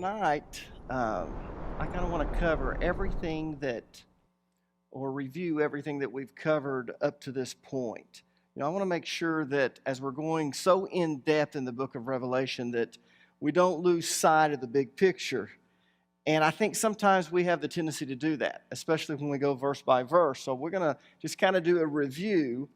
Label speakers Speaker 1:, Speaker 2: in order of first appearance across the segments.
Speaker 1: tonight, I kind of want to cover everything or review everything that we've covered up to this point. I want to make sure that as we're going so in depth in the book of Revelation that we don't lose sight of the big picture. And I think sometimes we have the tendency to do that, especially when we go verse by verse. So we're going to just kind of do a review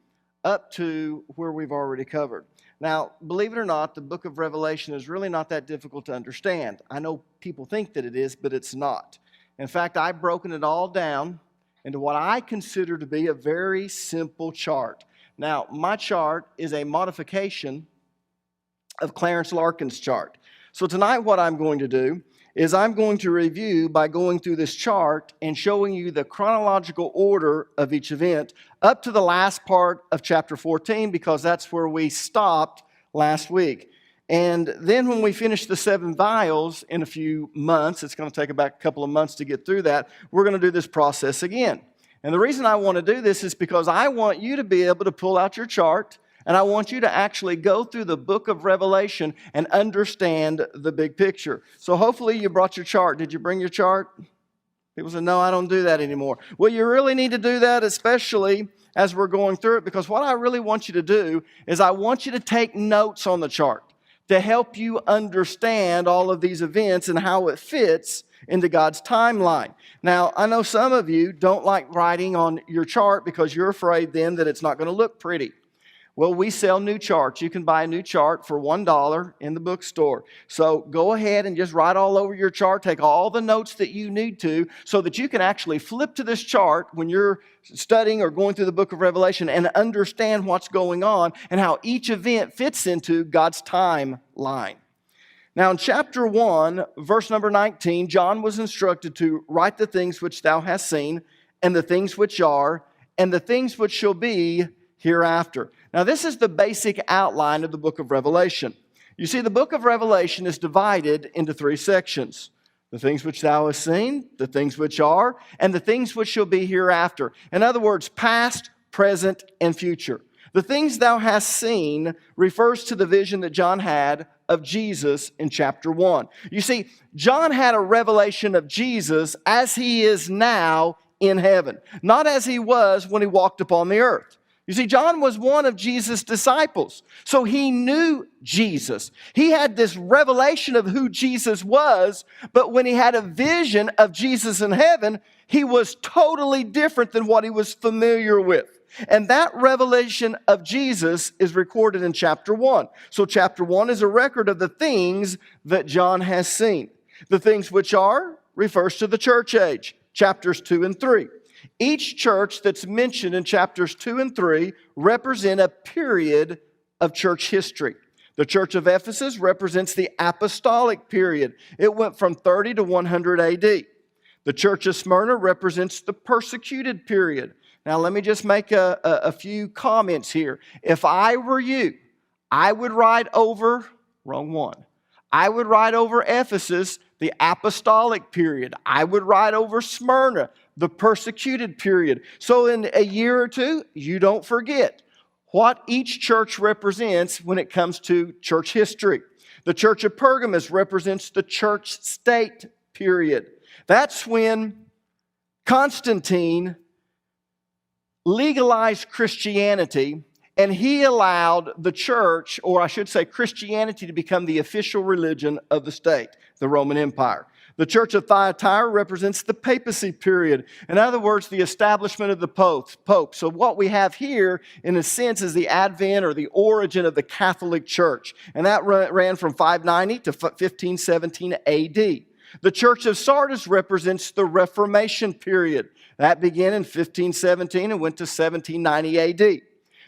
Speaker 1: up to where we've already covered. Now, believe it or not, the book of Revelation is really not that difficult to understand. I know people think that it is, but it's not. In fact, I've broken it all down into what I consider to be a very simple chart. Now, my chart is a modification of Clarence Larkin's chart. So tonight what I'm going to do is I'm going to review by going through this chart and showing you the chronological order of each event up to the last part of chapter 14, because that's where we stopped last week. And then when we finish the 7 vials in a few months, it's going to take about a couple of months to get through that, we're going to do this process again. And the reason I want to do this is because I want you to be able to pull out your chart, and I want you to actually go through the book of Revelation and understand the big picture. So hopefully you brought your chart. Did you bring your chart? People say, no, I don't do that anymore. Well, you really need to do that, especially as we're going through it, because what I really want you to do is I want you to take notes on the chart to help you understand all of these events and how it fits into God's timeline. Now, I know some of you don't like writing on your chart because you're afraid then that it's not going to look pretty. Well, we sell new charts. You can buy a new chart for $1 in the bookstore. So go ahead and just write all over your chart. Take all the notes that you need to so that you can actually flip to this chart when you're studying or going through the book of Revelation and understand what's going on and how each event fits into God's timeline. Now, in chapter 1, verse number 19, John was instructed to write the things which thou hast seen, and the things which are, and the things which shall be hereafter. Now, this is the basic outline of the book of Revelation. You see, the book of Revelation is divided into 3 sections. The things which thou hast seen, the things which are, and the things which shall be hereafter. In other words, past, present, and future. The things thou hast seen refers to the vision that John had of Jesus in chapter 1. You see, John had a revelation of Jesus as he is now in heaven, not as he was when he walked upon the earth. You see, John was one of Jesus' disciples, so he knew Jesus. He had this revelation of who Jesus was, but when he had a vision of Jesus in heaven, he was totally different than what he was familiar with. And that revelation of Jesus is recorded in chapter 1. So chapter 1 is a record of the things that John has seen. The things which are refers to the church age, chapters 2 and 3. Each church that's mentioned in chapters 2 and 3 represent a period of church history. The church of Ephesus represents the apostolic period. It went from 30 to 100 AD. The church of Smyrna represents the persecuted period. Now, let me just make a few comments here. If I were you, I would write over, wrong one. I would write over Ephesus, the apostolic period. I would write over Smyrna, the persecuted period. So in a year or two, you don't forget what each church represents when it comes to church history. The church of Pergamos represents the church state period. That's when Constantine legalized Christianity, and he allowed the church, or I should say Christianity, to become the official religion of the state, the Roman Empire. The church of Thyatira represents the papacy period. In other words, the establishment of the Pope. So what we have here, in a sense, is the advent or the origin of the Catholic Church. And that ran from 590 to 1517 AD. The church of Sardis represents the Reformation period. That began in 1517 and went to 1790 AD.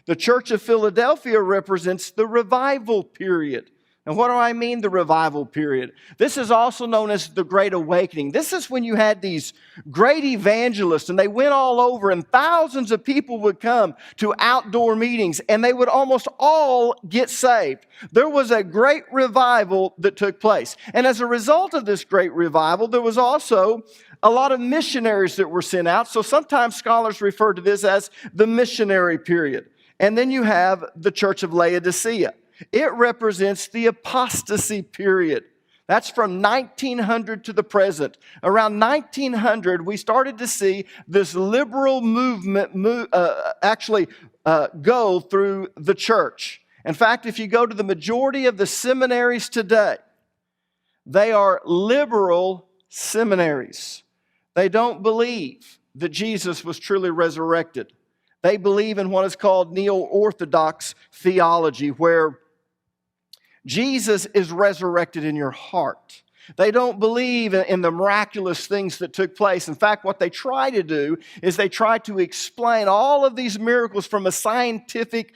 Speaker 1: The church of Philadelphia represents the revival period. And what do I mean, the revival period? This is also known as the Great Awakening. This is when you had these great evangelists, and they went all over, and thousands of people would come to outdoor meetings, and they would almost all get saved. There was a great revival that took place. And as a result of this great revival, there was also a lot of missionaries that were sent out. So sometimes scholars refer to this as the missionary period. And then you have the church of Laodicea. It represents the apostasy period. That's from 1900 to the present. Around 1900, we started to see this liberal movement go through the church. In fact, if you go to the majority of the seminaries today, they are liberal seminaries. They don't believe that Jesus was truly resurrected. They believe in what is called neo-orthodox theology, where Jesus is resurrected in your heart. They don't believe in the miraculous things that took place. In fact, what they try to do is they try to explain all of these miracles from a scientific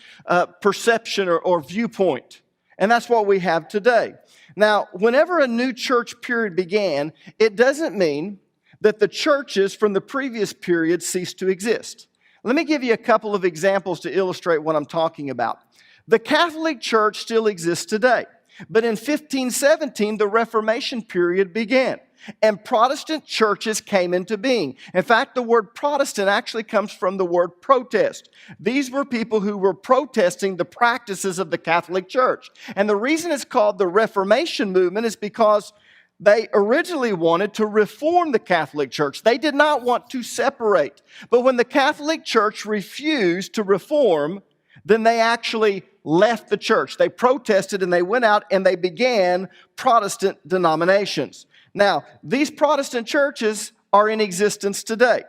Speaker 1: perception or viewpoint. And that's what we have today. Now, whenever a new church period began, it doesn't mean that the churches from the previous period ceased to exist. Let me give you a couple of examples to illustrate what I'm talking about. The Catholic Church still exists today, but in 1517, the Reformation period began, and Protestant churches came into being. In fact, the word Protestant actually comes from the word protest. These were people who were protesting the practices of the Catholic Church. And the reason it's called the Reformation movement is because they originally wanted to reform the Catholic Church. They did not want to separate. But when the Catholic Church refused to reform, then they actually left the church. They protested and they went out and they began Protestant denominations. Now, these Protestant churches are in existence today.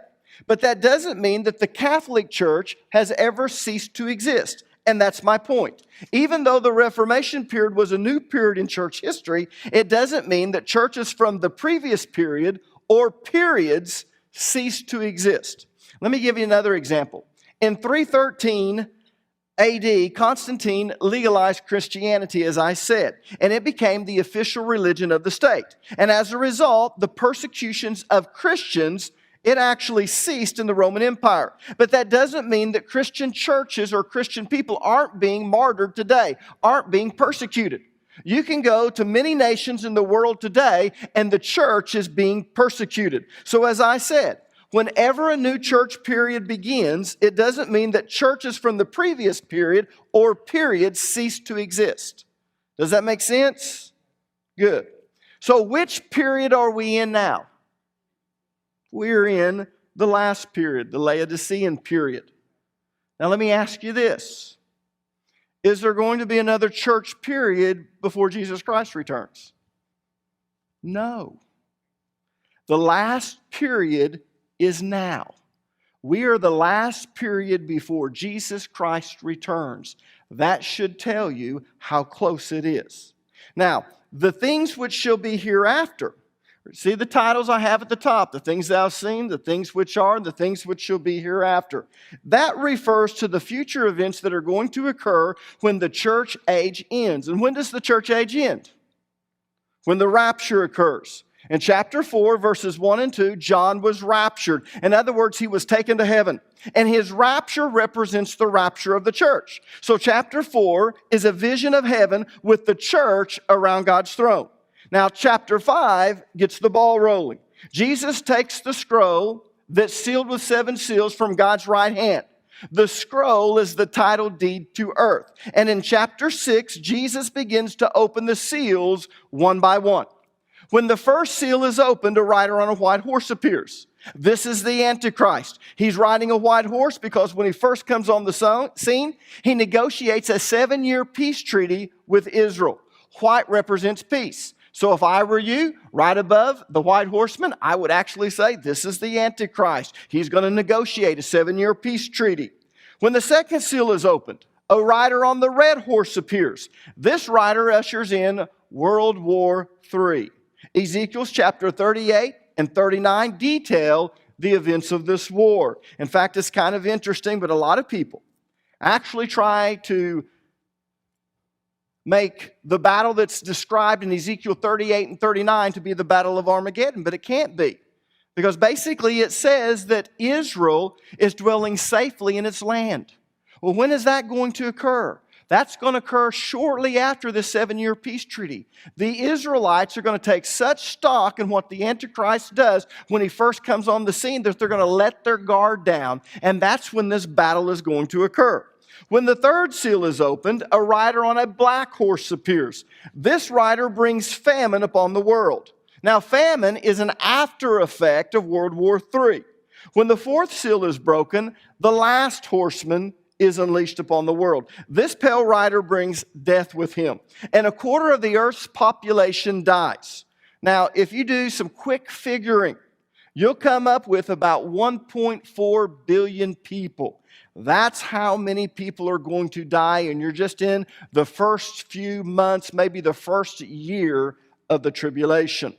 Speaker 1: But that doesn't mean that the Catholic Church has ever ceased to exist. And that's my point. Even though the Reformation period was a new period in church history, it doesn't mean that churches from the previous period or periods ceased to exist. Let me give you another example. In 313 AD, Constantine legalized Christianity, as I said, and it became the official religion of the state. And as a result, the persecutions of Christians, it actually ceased in the Roman Empire. But that doesn't mean that Christian churches or Christian people aren't being martyred today, aren't being persecuted. You can go to many nations in the world today, and the church is being persecuted. So as I said, whenever a new church period begins, it doesn't mean that churches from the previous period or periods cease to exist. Does that make sense? Good. So which period are we in now? We're in the last period, the Laodicean period. Now let me ask you this. Is there going to be another church period before Jesus Christ returns? No. The last period is now. We are the last period before Jesus Christ returns. That should tell you how close it is. Now, the things which shall be hereafter. See the titles I have at the top, the things thou hast seen, the things which are, and the things which shall be hereafter. That refers to the future events that are going to occur when the church age ends. And when does the church age end? When the rapture occurs. In chapter 4, verses 1 and 2, John was raptured. In other words, he was taken to heaven. And his rapture represents the rapture of the church. So chapter 4 is a vision of heaven with the church around God's throne. Now, chapter 5 gets the ball rolling. Jesus takes the scroll that's sealed with 7 seals from God's right hand. The scroll is the title deed to earth. And in chapter 6, Jesus begins to open the seals one by one. When the first seal is opened, a rider on a white horse appears. This is the Antichrist. He's riding a white horse because when he first comes on the scene, he negotiates a 7-year peace treaty with Israel. White represents peace. So if I were you, right above the white horseman, I would actually say, this is the Antichrist. He's going to negotiate a 7-year peace treaty. When the second seal is opened, a rider on the red horse appears. This rider ushers in World War III. Ezekiel's chapter 38 and 39 detail the events of this war. In fact, it's kind of interesting, but a lot of people actually try to make the battle that's described in Ezekiel 38 and 39 to be the battle of Armageddon, but it can't be. Because basically it says that Israel is dwelling safely in its land. Well, when is that going to occur? That's going to occur shortly after the 7-year peace treaty. The Israelites are going to take such stock in what the Antichrist does when he first comes on the scene that they're going to let their guard down. And that's when this battle is going to occur. When the third seal is opened, a rider on a black horse appears. This rider brings famine upon the world. Now, famine is an after effect of World War III. When the fourth seal is broken, the last horseman is unleashed upon the world. This pale rider brings death with him, and a quarter of the earth's population dies. Now, if you do some quick figuring, you'll come up with about 1.4 billion people. That's how many people are going to die, and you're just in the first few months, maybe the first year of the tribulation.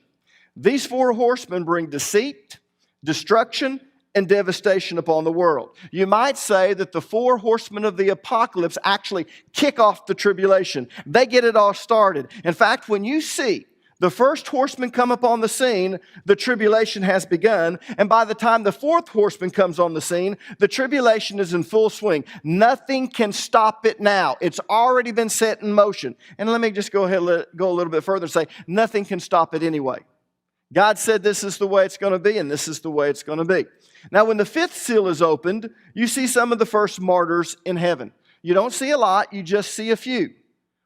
Speaker 1: These four horsemen bring deceit, destruction, and devastation upon the world. You might say that the four horsemen of the apocalypse actually kick off the tribulation. They get it all started. In fact, when you see the first horseman come upon the scene, the tribulation has begun. And by the time the fourth horseman comes on the scene, the tribulation is in full swing. Nothing can stop it now. It's already been set in motion. And let me just go a little bit further and say, nothing can stop it anyway. God said this is the way it's going to be, and this is the way it's going to be. Now, when the fifth seal is opened, you see some of the first martyrs in heaven. You don't see a lot, you just see a few.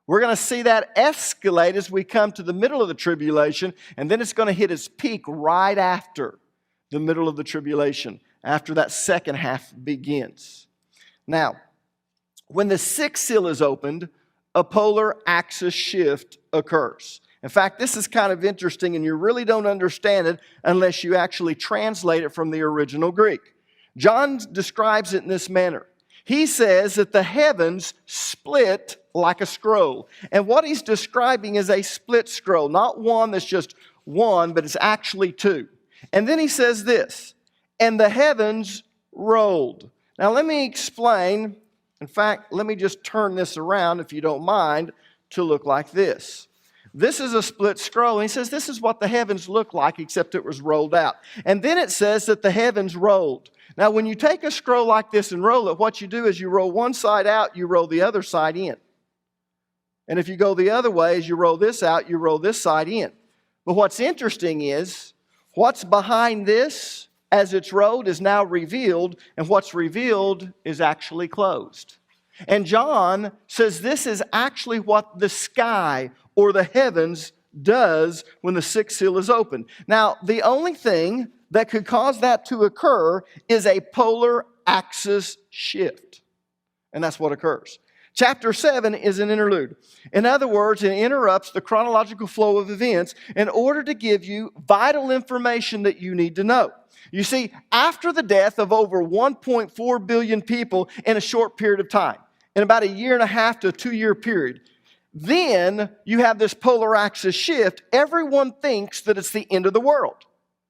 Speaker 1: We're going to see that escalate as we come to the middle of the tribulation, and then it's going to hit its peak right after the middle of the tribulation, after that second half begins. Now, when the sixth seal is opened, a polar axis shift occurs. In fact, this is kind of interesting, and you really don't understand it unless you actually translate it from the original Greek. John describes it in this manner. He says that the heavens split like a scroll. And what he's describing is a split scroll, not one that's just one, but it's actually two. And then he says this, and the heavens rolled. Now let me explain. In fact, let me just turn this around, if you don't mind, to look like this. This is a split scroll, and he says this is what the heavens look like, except it was rolled out. And then it says that the heavens rolled. Now, when you take a scroll like this and roll it, what you do is you roll one side out, you roll the other side in. And if you go the other way, as you roll this out, you roll this side in. But what's interesting is, what's behind this, as it's rolled, is now revealed, and what's revealed is actually closed. And John says this is actually what the sky or the heavens does when the sixth seal is opened. Now, the only thing that could cause that to occur is a polar axis shift. And that's what occurs. Chapter 7 is an interlude. In other words, it interrupts the chronological flow of events in order to give you vital information that you need to know. You see, after the death of over 1.4 billion people in a short period of time, in about a 1.5 to a 2-year period, then you have this polar axis shift. Everyone thinks that it's the end of the world,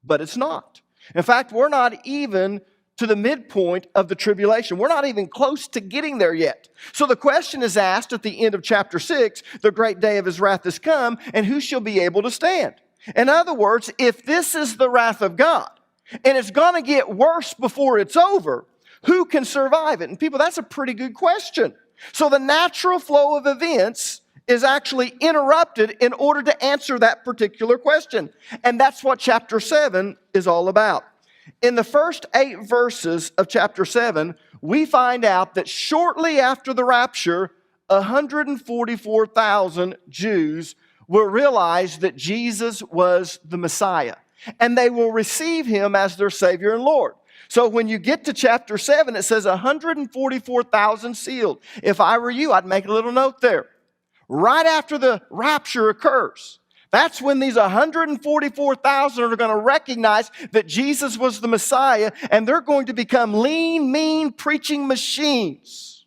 Speaker 1: but it's not. In fact, we're not even to the midpoint of the tribulation. We're not even close to getting there yet. So the question is asked at the end of chapter 6, the great day of his wrath has come, and who shall be able to stand? In other words, if this is the wrath of God, and it's going to get worse before it's over, who can survive it? And people, that's a pretty good question. So the natural flow of events is actually interrupted in order to answer that particular question. And that's what chapter 7 is all about. In the first 8 verses of chapter 7, we find out that shortly after the rapture, 144,000 Jews will realize that Jesus was the Messiah, and they will receive him as their Savior and Lord. So when you get to chapter 7, it says 144,000 sealed. If I were you, I'd make a little note there. Right after the rapture occurs, that's when these 144,000 are going to recognize that Jesus was the Messiah, and they're going to become lean, mean preaching machines.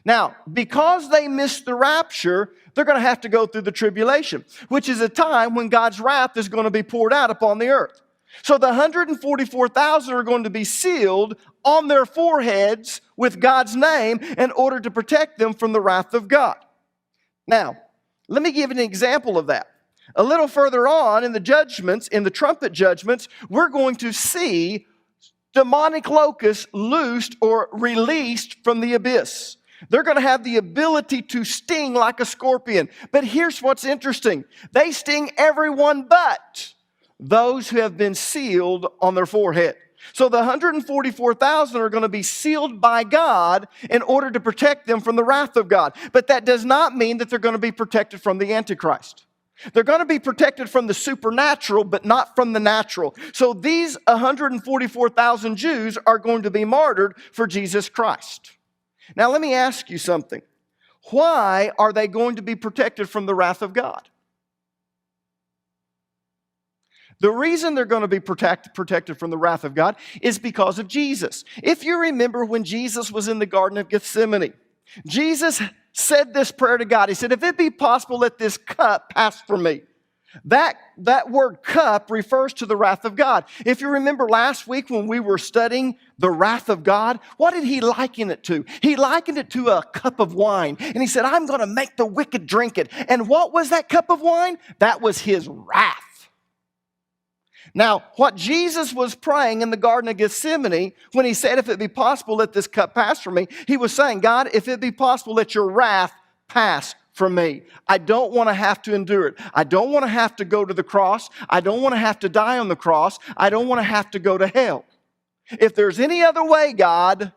Speaker 1: Now, because they missed the rapture, they're going to have to go through the tribulation, which is a time when God's wrath is going to be poured out upon the earth. So the 144,000 are going to be sealed on their foreheads with God's name in order to protect them from the wrath of God. Now, let me give an example of that. A little further on in the judgments, in the trumpet judgments, we're going to see demonic locusts loosed or released from the abyss. They're going to have the ability to sting like a scorpion. But here's what's interesting. They sting everyone but those who have been sealed on their forehead. So the 144,000 are going to be sealed by God in order to protect them from the wrath of God. But that does not mean that they're going to be protected from the Antichrist. They're going to be protected from the supernatural, but not from the natural. So these 144,000 Jews are going to be martyred for Jesus Christ. Now let me ask you something. Why are they going to be protected from the wrath of God? The reason they're going to be protected from the wrath of God is because of Jesus. If you remember when Jesus was in the Garden of Gethsemane, Jesus said this prayer to God. He said, if it be possible, let this cup pass from me. That word cup refers to the wrath of God. If you remember last week when we were studying the wrath of God, what did he liken it to? He likened it to a cup of wine. And he said, I'm going to make the wicked drink it. And what was that cup of wine? That was his wrath. Now, what Jesus was praying in the Garden of Gethsemane, when he said, if it be possible, let this cup pass from me, he was saying, God, if it be possible, let your wrath pass from me. I don't want to have to endure it. I don't want to have to go to the cross. I don't want to have to die on the cross. I don't want to have to go to hell. If there's any other way, God,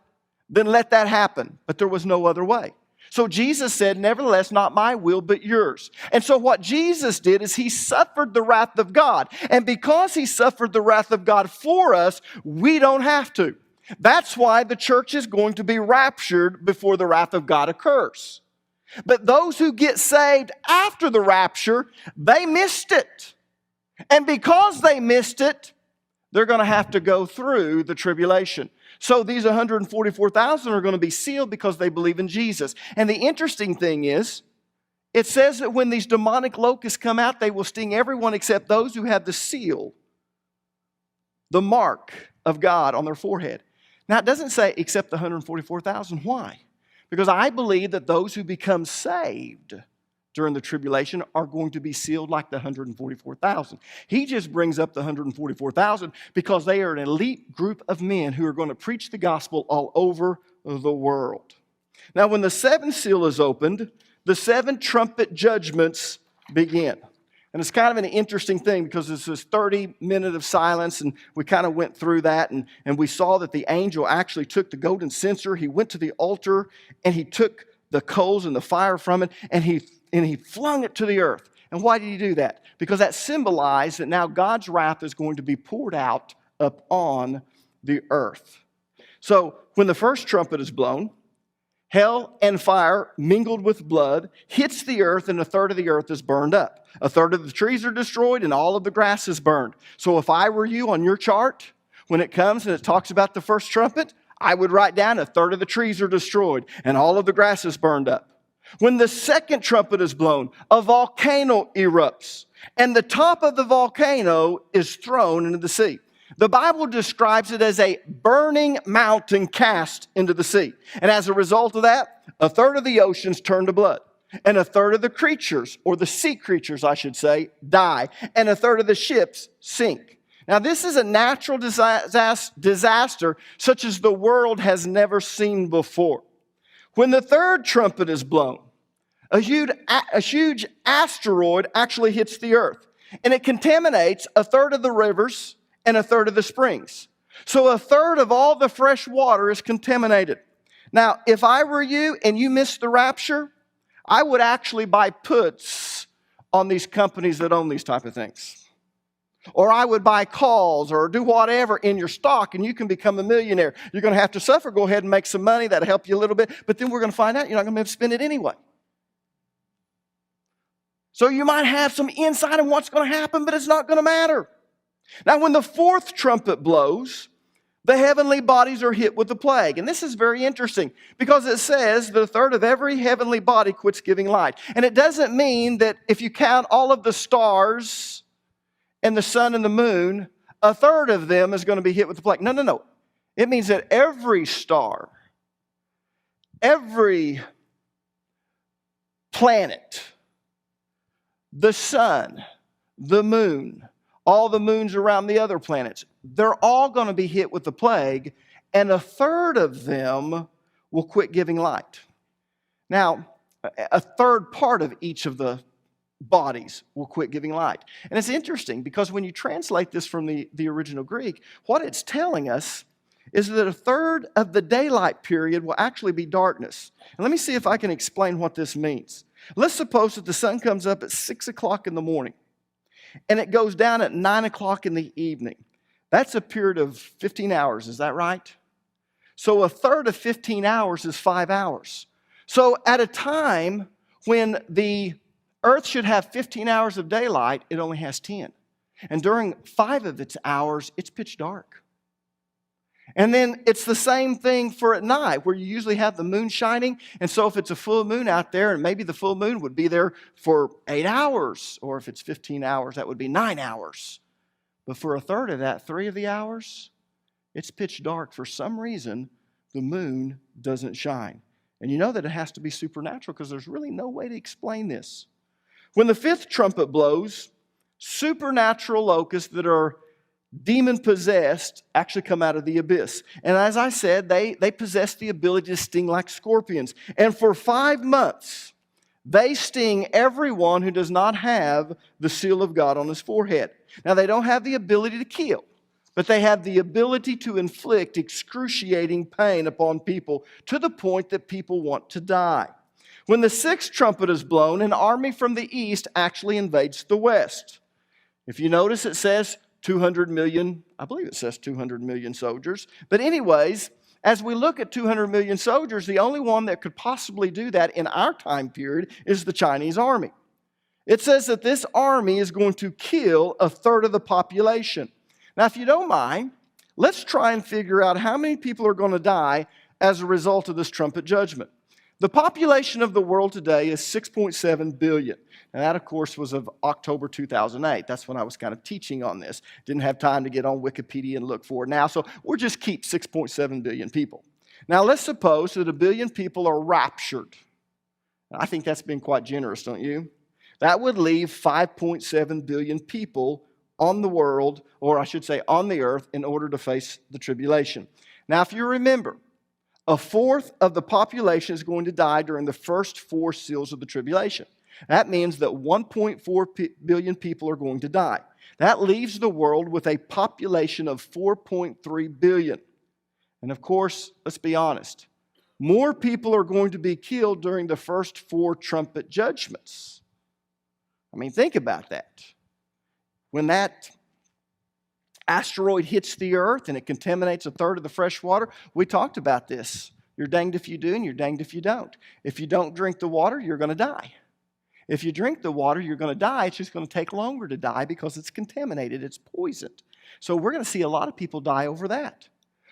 Speaker 1: then let that happen. But there was no other way. So Jesus said, nevertheless, not my will, but yours. And so what Jesus did is he suffered the wrath of God. And because he suffered the wrath of God for us, we don't have to. That's why the church is going to be raptured before the wrath of God occurs. But those who get saved after the rapture, they missed it. And because they missed it, they're going to have to go through the tribulation. So these 144,000 are going to be sealed because they believe in Jesus. And the interesting thing is, it says that when these demonic locusts come out, they will sting everyone except those who have the seal, the mark of God on their forehead. Now, it doesn't say except the 144,000. Why? Because I believe that those who become saved during the tribulation are going to be sealed like the 144,000. He just brings up the 144,000 because they are an elite group of men who are going to preach the gospel all over the world. Now, when the seventh seal is opened, the seven trumpet judgments begin. And it's kind of an interesting thing because it's this 30-minute of silence, and we kind of went through that, and we saw that the angel actually took the golden censer. He went to the altar, and he took the coals and the fire from it, and he flung it to the earth. And why did he do that? Because that symbolized that now God's wrath is going to be poured out upon the earth. So when the first trumpet is blown, hell and fire mingled with blood hits the earth, and a third of the earth is burned up. A third of the trees are destroyed, and all of the grass is burned. So if I were you on your chart, when it comes and it talks about the first trumpet, I would write down a third of the trees are destroyed, and all of the grass is burned up. When the second trumpet is blown, a volcano erupts, and the top of the volcano is thrown into the sea. The Bible describes it as a burning mountain cast into the sea. And as a result of that, a third of the oceans turn to blood. And a third of the creatures, or the sea creatures, I should say, die. And a third of the ships sink. Now, this is a natural disaster such as the world has never seen before. When the third trumpet is blown, a huge asteroid actually hits the earth. And it contaminates a third of the rivers and a third of the springs. So a third of all the fresh water is contaminated. Now, if I were you and you missed the rapture, I would actually buy puts on these companies that own these type of things. Or I would buy calls or do whatever in your stock, and you can become a millionaire. You're going to have to suffer. Go ahead and make some money. That'll help you a little bit. But then we're going to find out you're not going to be able to spend it anyway. So you might have some insight on what's going to happen, but it's not going to matter. Now, when the fourth trumpet blows, the heavenly bodies are hit with the plague. And this is very interesting because it says that a third of every heavenly body quits giving light. And it doesn't mean that if you count all of the stars and the sun and the moon, a third of them is going to be hit with the plague. No. It means that every star, every planet, the sun, the moon, all the moons around the other planets, they're all going to be hit with the plague, and a third of them will quit giving light. Now, a third part of each of the bodies will quit giving light. And it's interesting because when you translate this from the original Greek, what it's telling us is that a third of the daylight period will actually be darkness. And let me see if I can explain what this means. Let's suppose that the sun comes up at 6 o'clock in the morning and it goes down at 9 o'clock in the evening. That's a period of 15 hours, is that right? So a third of 15 hours is 5 hours. So at a time when the Earth should have 15 hours of daylight, it only has 10. And during 5 of its hours, it's pitch dark. And then it's the same thing for at night, where you usually have the moon shining. And so if it's a full moon out there, and maybe the full moon would be there for 8 hours, or if it's 15 hours, that would be 9 hours. But for a third of that, 3 of the hours, it's pitch dark. For some reason, the moon doesn't shine. And you know that it has to be supernatural because there's really no way to explain this. When the 5th trumpet blows, supernatural locusts that are demon-possessed actually come out of the abyss. And as I said, they possess the ability to sting like scorpions. And for 5 months, they sting everyone who does not have the seal of God on his forehead. Now, they don't have the ability to kill, but they have the ability to inflict excruciating pain upon people to the point that people want to die. When the 6th trumpet is blown, an army from the east actually invades the west. If you notice, it says 200 million, I believe it says 200 million soldiers. But anyways, as we look at 200 million soldiers, the only one that could possibly do that in our time period is the Chinese army. It says that this army is going to kill a third of the population. Now, if you don't mind, let's try and figure out how many people are going to die as a result of this trumpet judgment. The population of the world today is 6.7 billion. And that, of course, was of October 2008. That's when I was kind of teaching on this. Didn't have time to get on Wikipedia and look for it now, so we'll just keep 6.7 billion people. Now, let's suppose that 1 billion people are raptured. I think that's been quite generous, don't you? That would leave 5.7 billion people on the world, or I should say on the earth, in order to face the tribulation. Now, if you remember, a fourth of the population is going to die during the first 4 seals of the tribulation. That means that 1.4 billion people are going to die. That leaves the world with a population of 4.3 billion. And of course, let's be honest, more people are going to be killed during the first 4 trumpet judgments. I mean, think about that. When that asteroid hits the earth and it contaminates a third of the fresh water, we talked about this. You're danged if you do and you're danged if you don't. If you don't drink the water, you're going to die. If you drink the water, you're going to die. It's just going to take longer to die because it's contaminated. It's poisoned. So we're going to see a lot of people die over that.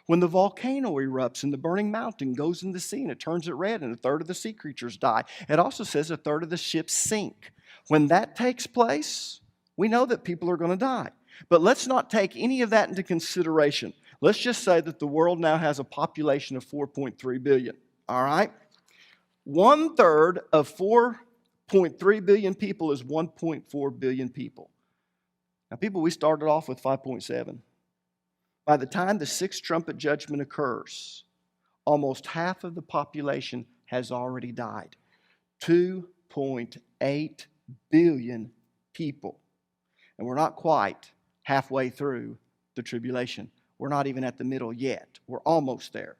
Speaker 1: When the volcano erupts and the burning mountain goes in the sea and it turns it red and a third of the sea creatures die. It also says a third of the ships sink. When that takes place, we know that people are going to die. But let's not take any of that into consideration. Let's just say that the world now has a population of 4.3 billion. All right? 1/3 of 4.3 billion people is 1.4 billion people. Now, people, we started off with 5.7. By the time the 6th trumpet judgment occurs, almost half of the population has already died. 2.8 billion people. And we're not quite halfway through the tribulation. We're not even at the middle yet. We're almost there.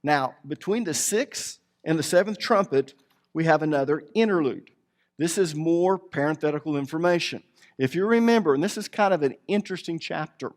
Speaker 1: Now, between the 6th and the 7th trumpet, we have another interlude. This is more parenthetical information. If you remember, and this is kind of an interesting chapter,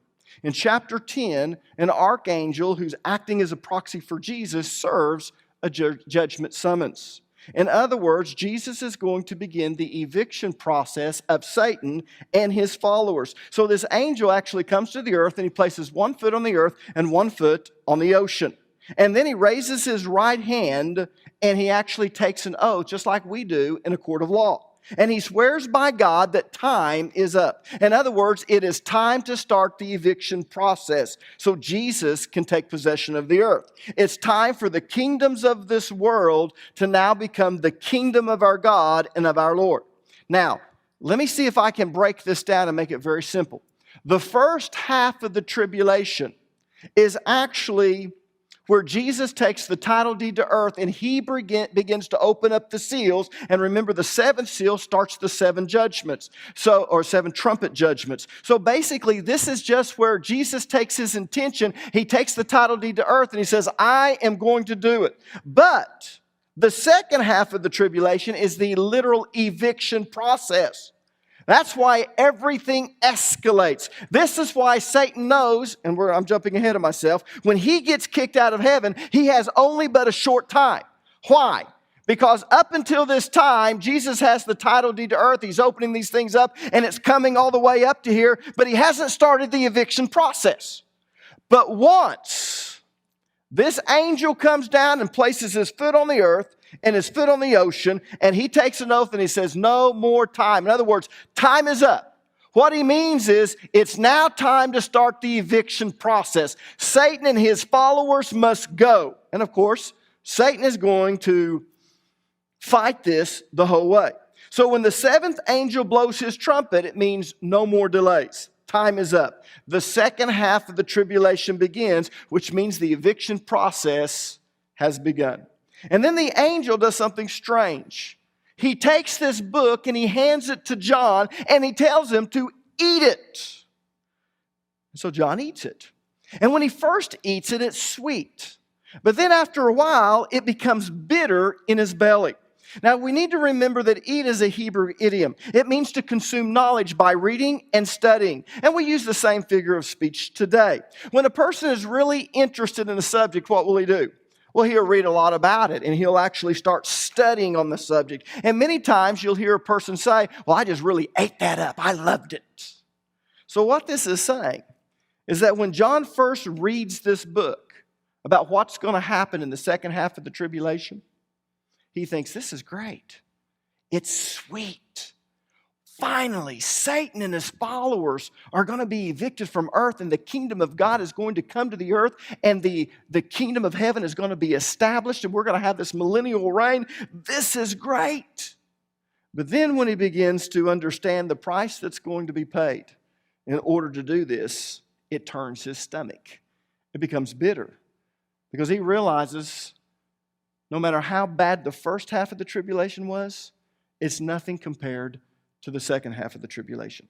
Speaker 1: in chapter 10, an archangel who's acting as a proxy for Jesus serves a judgment summons. In other words, Jesus is going to begin the eviction process of Satan and his followers. So this angel actually comes to the earth and he places 1 foot on the earth and 1 foot on the ocean. And then he raises his right hand and he actually takes an oath, just like we do in a court of law. And he swears by God that time is up. In other words, it is time to start the eviction process so Jesus can take possession of the earth. It's time for the kingdoms of this world to now become the kingdom of our God and of our Lord. Now, let me see if I can break this down and make it very simple. The first half of the tribulation is actually where Jesus takes the title deed to earth and he begins to open up the seals. And remember, the seventh seal starts the seven judgments, or seven trumpet judgments. So basically, this is just where Jesus takes his intention. He takes the title deed to earth and he says, I am going to do it. But the second half of the tribulation is the literal eviction process. That's why everything escalates. This is why Satan knows, and I'm jumping ahead of myself, when he gets kicked out of heaven, he has only but a short time. Why? Because up until this time, Jesus has the title deed to earth. He's opening these things up, and it's coming all the way up to here, but he hasn't started the eviction process. But once this angel comes down and places his foot on the earth and his foot on the ocean, and he takes an oath and he says, no more time. In other words, time is up. What he means is, it's now time to start the eviction process. Satan and his followers must go. And of course, Satan is going to fight this the whole way. So when the seventh angel blows his trumpet, it means no more delays. Time is up. The second half of the tribulation begins, which means the eviction process has begun. And then the angel does something strange. He takes this book and he hands it to John and he tells him to eat it. So John eats it. And when he first eats it, it's sweet. But then after a while, it becomes bitter in his belly. Now, we need to remember that eat is a Hebrew idiom. It means to consume knowledge by reading and studying. And we use the same figure of speech today. When a person is really interested in a subject, what will he do? Well, he'll read a lot about it, and he'll actually start studying on the subject. And many times you'll hear a person say, well, I just really ate that up. I loved it. So what this is saying is that when John first reads this book about what's going to happen in the second half of the tribulation, he thinks, this is great. It's sweet. Finally, Satan and his followers are going to be evicted from earth, and the kingdom of God is going to come to the earth, and the kingdom of heaven is going to be established, and we're going to have this millennial reign. This is great. But then when he begins to understand the price that's going to be paid in order to do this, it turns his stomach. It becomes bitter because he realizes no matter how bad the first half of the tribulation was, it's nothing compared to the second half of the tribulation.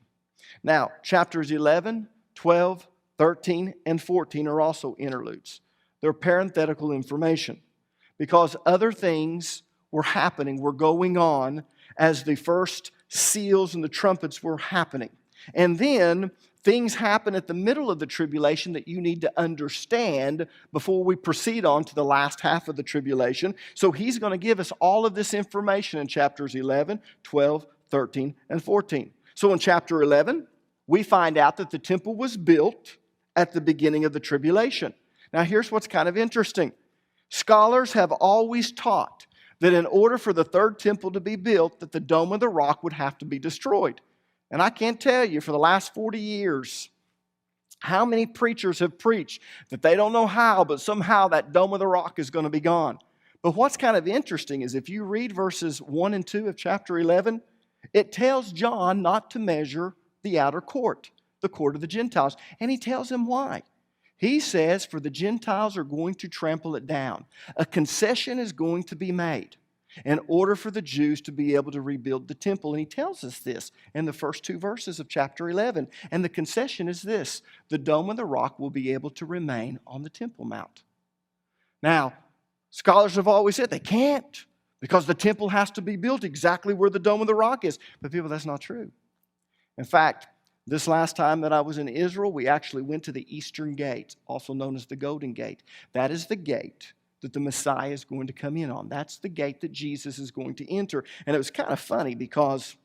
Speaker 1: Now, chapters 11, 12, 13, and 14 are also interludes. They're parenthetical information because other things were happening, were going on as the first seals and the trumpets were happening. And then things happen at the middle of the tribulation that you need to understand before we proceed on to the last half of the tribulation. So he's going to give us all of this information in chapters 11, 12, 13, and 14. So in chapter 11, we find out that the temple was built at the beginning of the tribulation. Now here's what's kind of interesting. Scholars have always taught that in order for the third temple to be built, that the Dome of the Rock would have to be destroyed. And I can't tell you for the last 40 years how many preachers have preached that they don't know how, but somehow that Dome of the Rock is going to be gone. But what's kind of interesting is if you read verses 1 and 2 of chapter 11, it tells John not to measure the outer court, the court of the Gentiles. And he tells him why. He says, for the Gentiles are going to trample it down. A concession is going to be made in order for the Jews to be able to rebuild the temple. And he tells us this in the first two verses of chapter 11. And the concession is this: the Dome of the Rock will be able to remain on the Temple Mount. Now, scholars have always said they can't, because the temple has to be built exactly where the Dome of the Rock is. But people, that's not true. In fact, this last time that I was in Israel, we actually went to the Eastern Gate, also known as the Golden Gate. That is the gate that the Messiah is going to come in on. That's the gate that Jesus is going to enter. And it was kind of funny because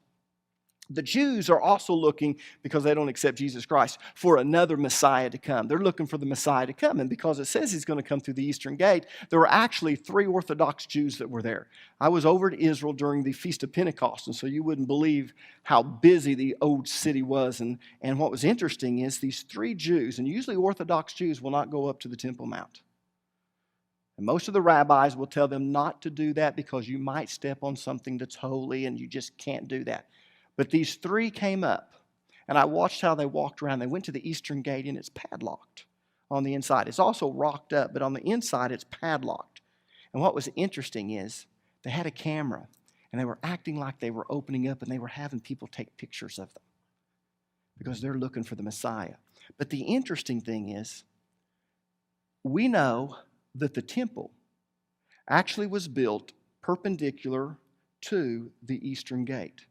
Speaker 1: the Jews are also looking, because they don't accept Jesus Christ, for another Messiah to come. They're looking for the Messiah to come. And because it says he's going to come through the Eastern Gate, there were actually 3 Orthodox Jews that were there. I was over to Israel during the Feast of Pentecost, and so you wouldn't believe how busy the old city was. And what was interesting is these 3 Jews, and usually Orthodox Jews will not go up to the Temple Mount. And most of the rabbis will tell them not to do that because you might step on something that's holy and you just can't do that. But these 3 came up, and I watched how they walked around. They went to the Eastern Gate, and it's padlocked. on the inside. It's also rocked up, but on the inside it's padlocked. And what was interesting is they had a camera, and they were acting like they were opening up, and they were having people take pictures of them because they're looking for the Messiah. But the interesting thing is, we know that the temple actually was built perpendicular to the eastern gate.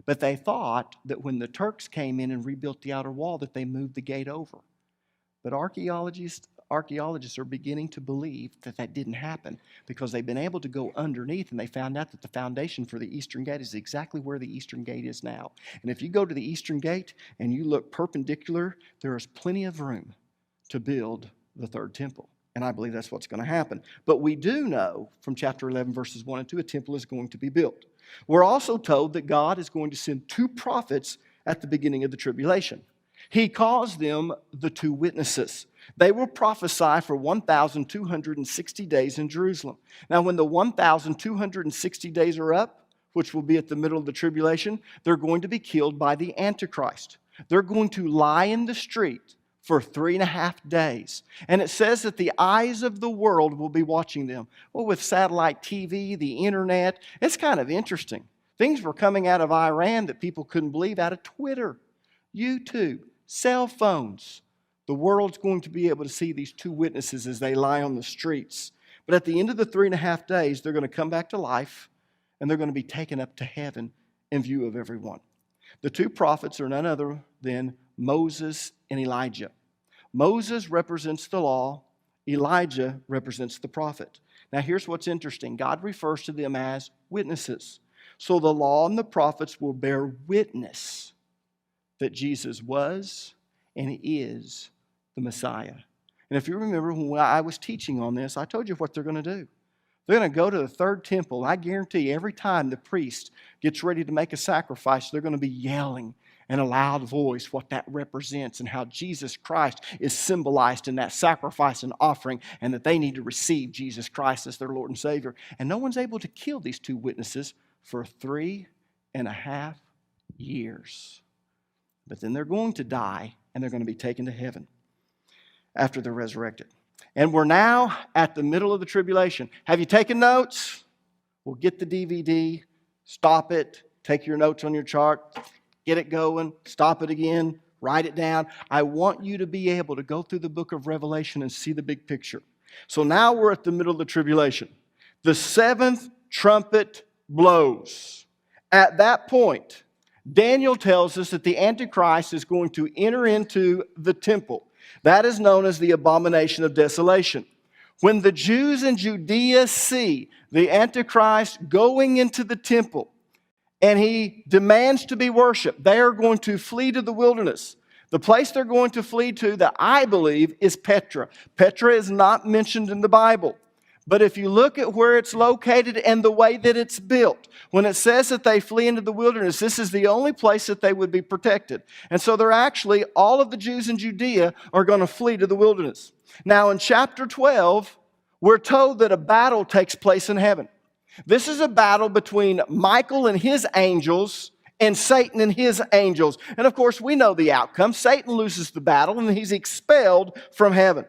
Speaker 1: But they thought that when the Turks came in and rebuilt the outer wall that they moved the gate over. But archaeologists are beginning to believe that that didn't happen because they've been able to go underneath and they found out that the foundation for the eastern gate is exactly where the eastern gate is now. And if you go to the eastern gate and you look perpendicular, there is plenty of room to build the third temple. And I believe that's what's going to happen. But we do know from chapter 11, verses 1 and 2, a temple is going to be built. We're also told that God is going to send two prophets at the beginning of the tribulation. He calls them the two witnesses. They will prophesy for 1,260 days in Jerusalem. Now, when the 1,260 days are up, which will be at the middle of the tribulation, they're going to be killed by the Antichrist. They're going to lie in the street for 3.5 days. And it says that the eyes of the world will be watching them. Well, with satellite TV, the internet, it's kind of interesting. Things were coming out of Iran that people couldn't believe, out of Twitter, YouTube, cell phones. The world's going to be able to see these two witnesses as they lie on the streets. But at the end of the 3.5 days, they're going to come back to life, and they're going to be taken up to heaven in view of everyone. The two prophets are none other than Moses and Elijah. Moses represents the law. Elijah represents the prophet. Now here's what's interesting. God refers to them as witnesses. So the law and the prophets will bear witness that Jesus was and is the Messiah. And if you remember when I was teaching on this, I told you what they're going to do. They're going to go to the third temple. I guarantee you, every time the priest gets ready to make a sacrifice, they're going to be yelling in a loud voice what that represents and how Jesus Christ is symbolized in that sacrifice and offering, and that they need to receive Jesus Christ as their Lord and Savior. And no one's able to kill these two witnesses for 3.5 years. But then they're going to die, and they're going to be taken to heaven after they're resurrected. And we're now at the middle of the tribulation. Have you taken notes? Well, get the DVD, stop it, take your notes on your chart, get it going, stop it again, write it down. I want you to be able to go through the book of Revelation and see the big picture. So now we're at the middle of the tribulation. The seventh trumpet blows. At that point, Daniel tells us that the Antichrist is going to enter into the temple. That is known as the abomination of desolation. When the Jews in Judea see the Antichrist going into the temple and he demands to be worshiped, they are going to flee to the wilderness. The place they're going to flee to, that I believe, is Petra. Petra is not mentioned in the Bible. But if you look at where it's located and the way that it's built, when it says that they flee into the wilderness, this is the only place that they would be protected. And so they're actually, all of the Jews in Judea are going to flee to the wilderness. Now in chapter 12, we're told that a battle takes place in heaven. This is a battle between Michael and his angels and Satan and his angels. And of course, we know the outcome. Satan loses the battle and he's expelled from heaven.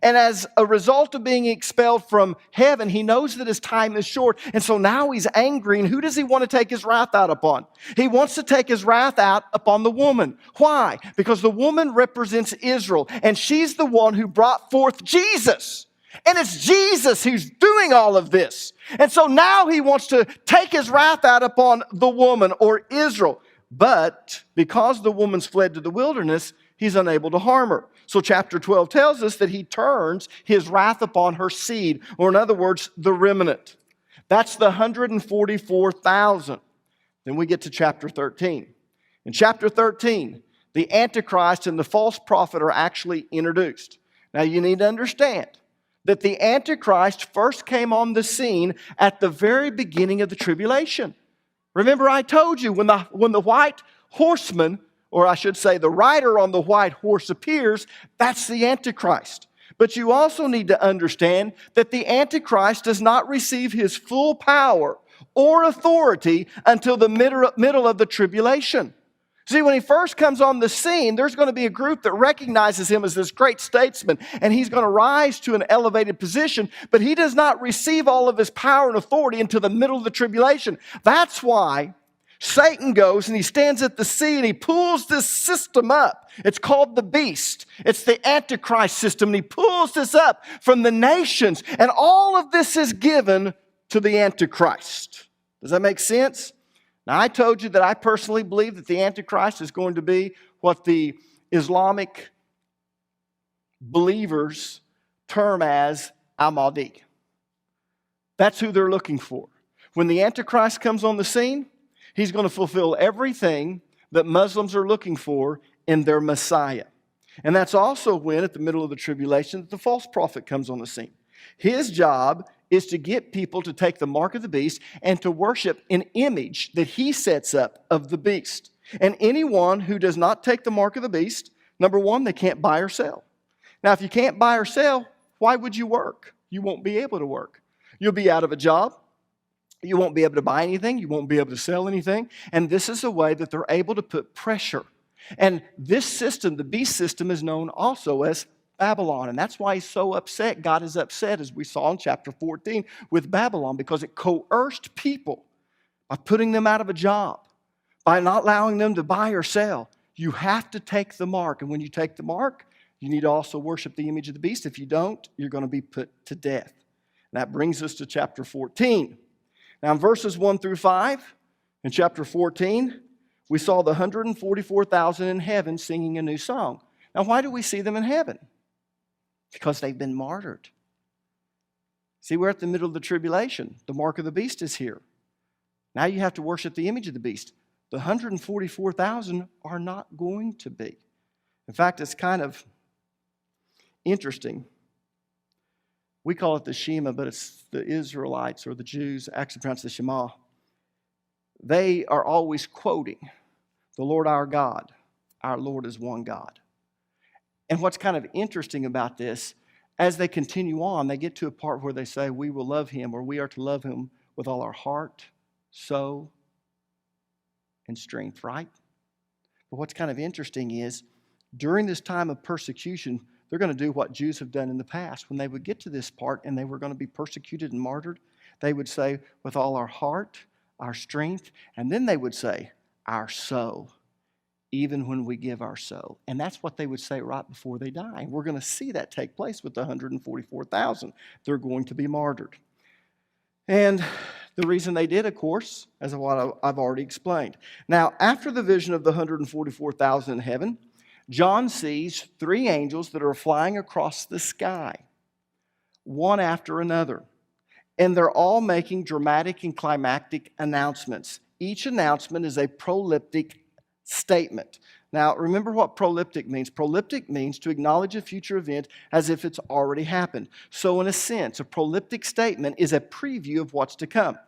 Speaker 1: And as a result of being expelled from heaven, he knows that his time is short. And so now he's angry. And who does he want to take his wrath out upon? He wants to take his wrath out upon the woman. Why? Because the woman represents Israel. And she's the one who brought forth Jesus. And it's Jesus who's doing all of this. And so now he wants to take his wrath out upon the woman, or Israel. But because the woman's fled to the wilderness, he's unable to harm her. So chapter 12 tells us that he turns his wrath upon her seed, or in other words, the remnant. That's the 144,000. Then we get to chapter 13. In chapter 13, the Antichrist and the false prophet are actually introduced. Now you need to understand that the Antichrist first came on the scene at the very beginning of the tribulation. Remember, I told you when the white horseman, or I should say the rider on the white horse, appears, that's the Antichrist. But you also need to understand that the Antichrist does not receive his full power or authority until the middle of the tribulation. See, when he first comes on the scene, there's going to be a group that recognizes him as this great statesman, and he's going to rise to an elevated position, but he does not receive all of his power and authority until the middle of the tribulation. That's why Satan goes and he stands at the sea and he pulls this system up. It's called the beast. It's the Antichrist system. And he pulls this up from the nations. And all of this is given to the Antichrist. Does that make sense? Now, I told you that I personally believe that the Antichrist is going to be what the Islamic believers term as al-Mahdi. That's who they're looking for. When the Antichrist comes on the scene, he's going to fulfill everything that Muslims are looking for in their Messiah. And that's also when, at the middle of the tribulation, the false prophet comes on the scene. His job is to get people to take the mark of the beast and to worship an image that he sets up of the beast. And anyone who does not take the mark of the beast, number one, they can't buy or sell. Now, if you can't buy or sell, why would you work? You won't be able to work. You'll be out of a job. You won't be able to buy anything. You won't be able to sell anything. And this is a way that they're able to put pressure. And this system, the beast system, is known also as Babylon. And that's why he's so upset. God is upset, as we saw in chapter 14, with Babylon, because it coerced people by putting them out of a job, by not allowing them to buy or sell. You have to take the mark. And when you take the mark, you need to also worship the image of the beast. If you don't, you're going to be put to death. And that brings us to chapter 14. Now, in verses 1 through 5, in chapter 14, we saw the 144,000 in heaven singing a new song. Now, why do we see them in heaven? Because they've been martyred. See, we're at the middle of the tribulation. The mark of the beast is here. Now you have to worship the image of the beast. The 144,000 are not going to be. In fact, it's kind of interesting. We call it the Shema, but it's the Israelites or the Jews, actually pronounced the Shema. They are always quoting, "The Lord our God, our Lord is one God." And what's kind of interesting about this, as they continue on, they get to a part where they say, "We will love him," or "We are to love him with all our heart, soul, and strength," right? But what's kind of interesting is, during this time of persecution, they're going to do what Jews have done in the past. When they would get to this part and they were going to be persecuted and martyred, they would say, "With all our heart, our strength," and then they would say, "our soul, even when we give our soul." And that's what they would say right before they die. We're going to see that take place with the 144,000. They're going to be martyred. And the reason they did, of course, as what I've already explained. Now, after the vision of the 144,000 in heaven, John sees three angels that are flying across the sky, one after another. And they're all making dramatic and climactic announcements. Each announcement is a proleptic statement. Now, remember what proleptic means. Proleptic means to acknowledge a future event as if it's already happened. So, in a sense, a proleptic statement is a preview of what's to come.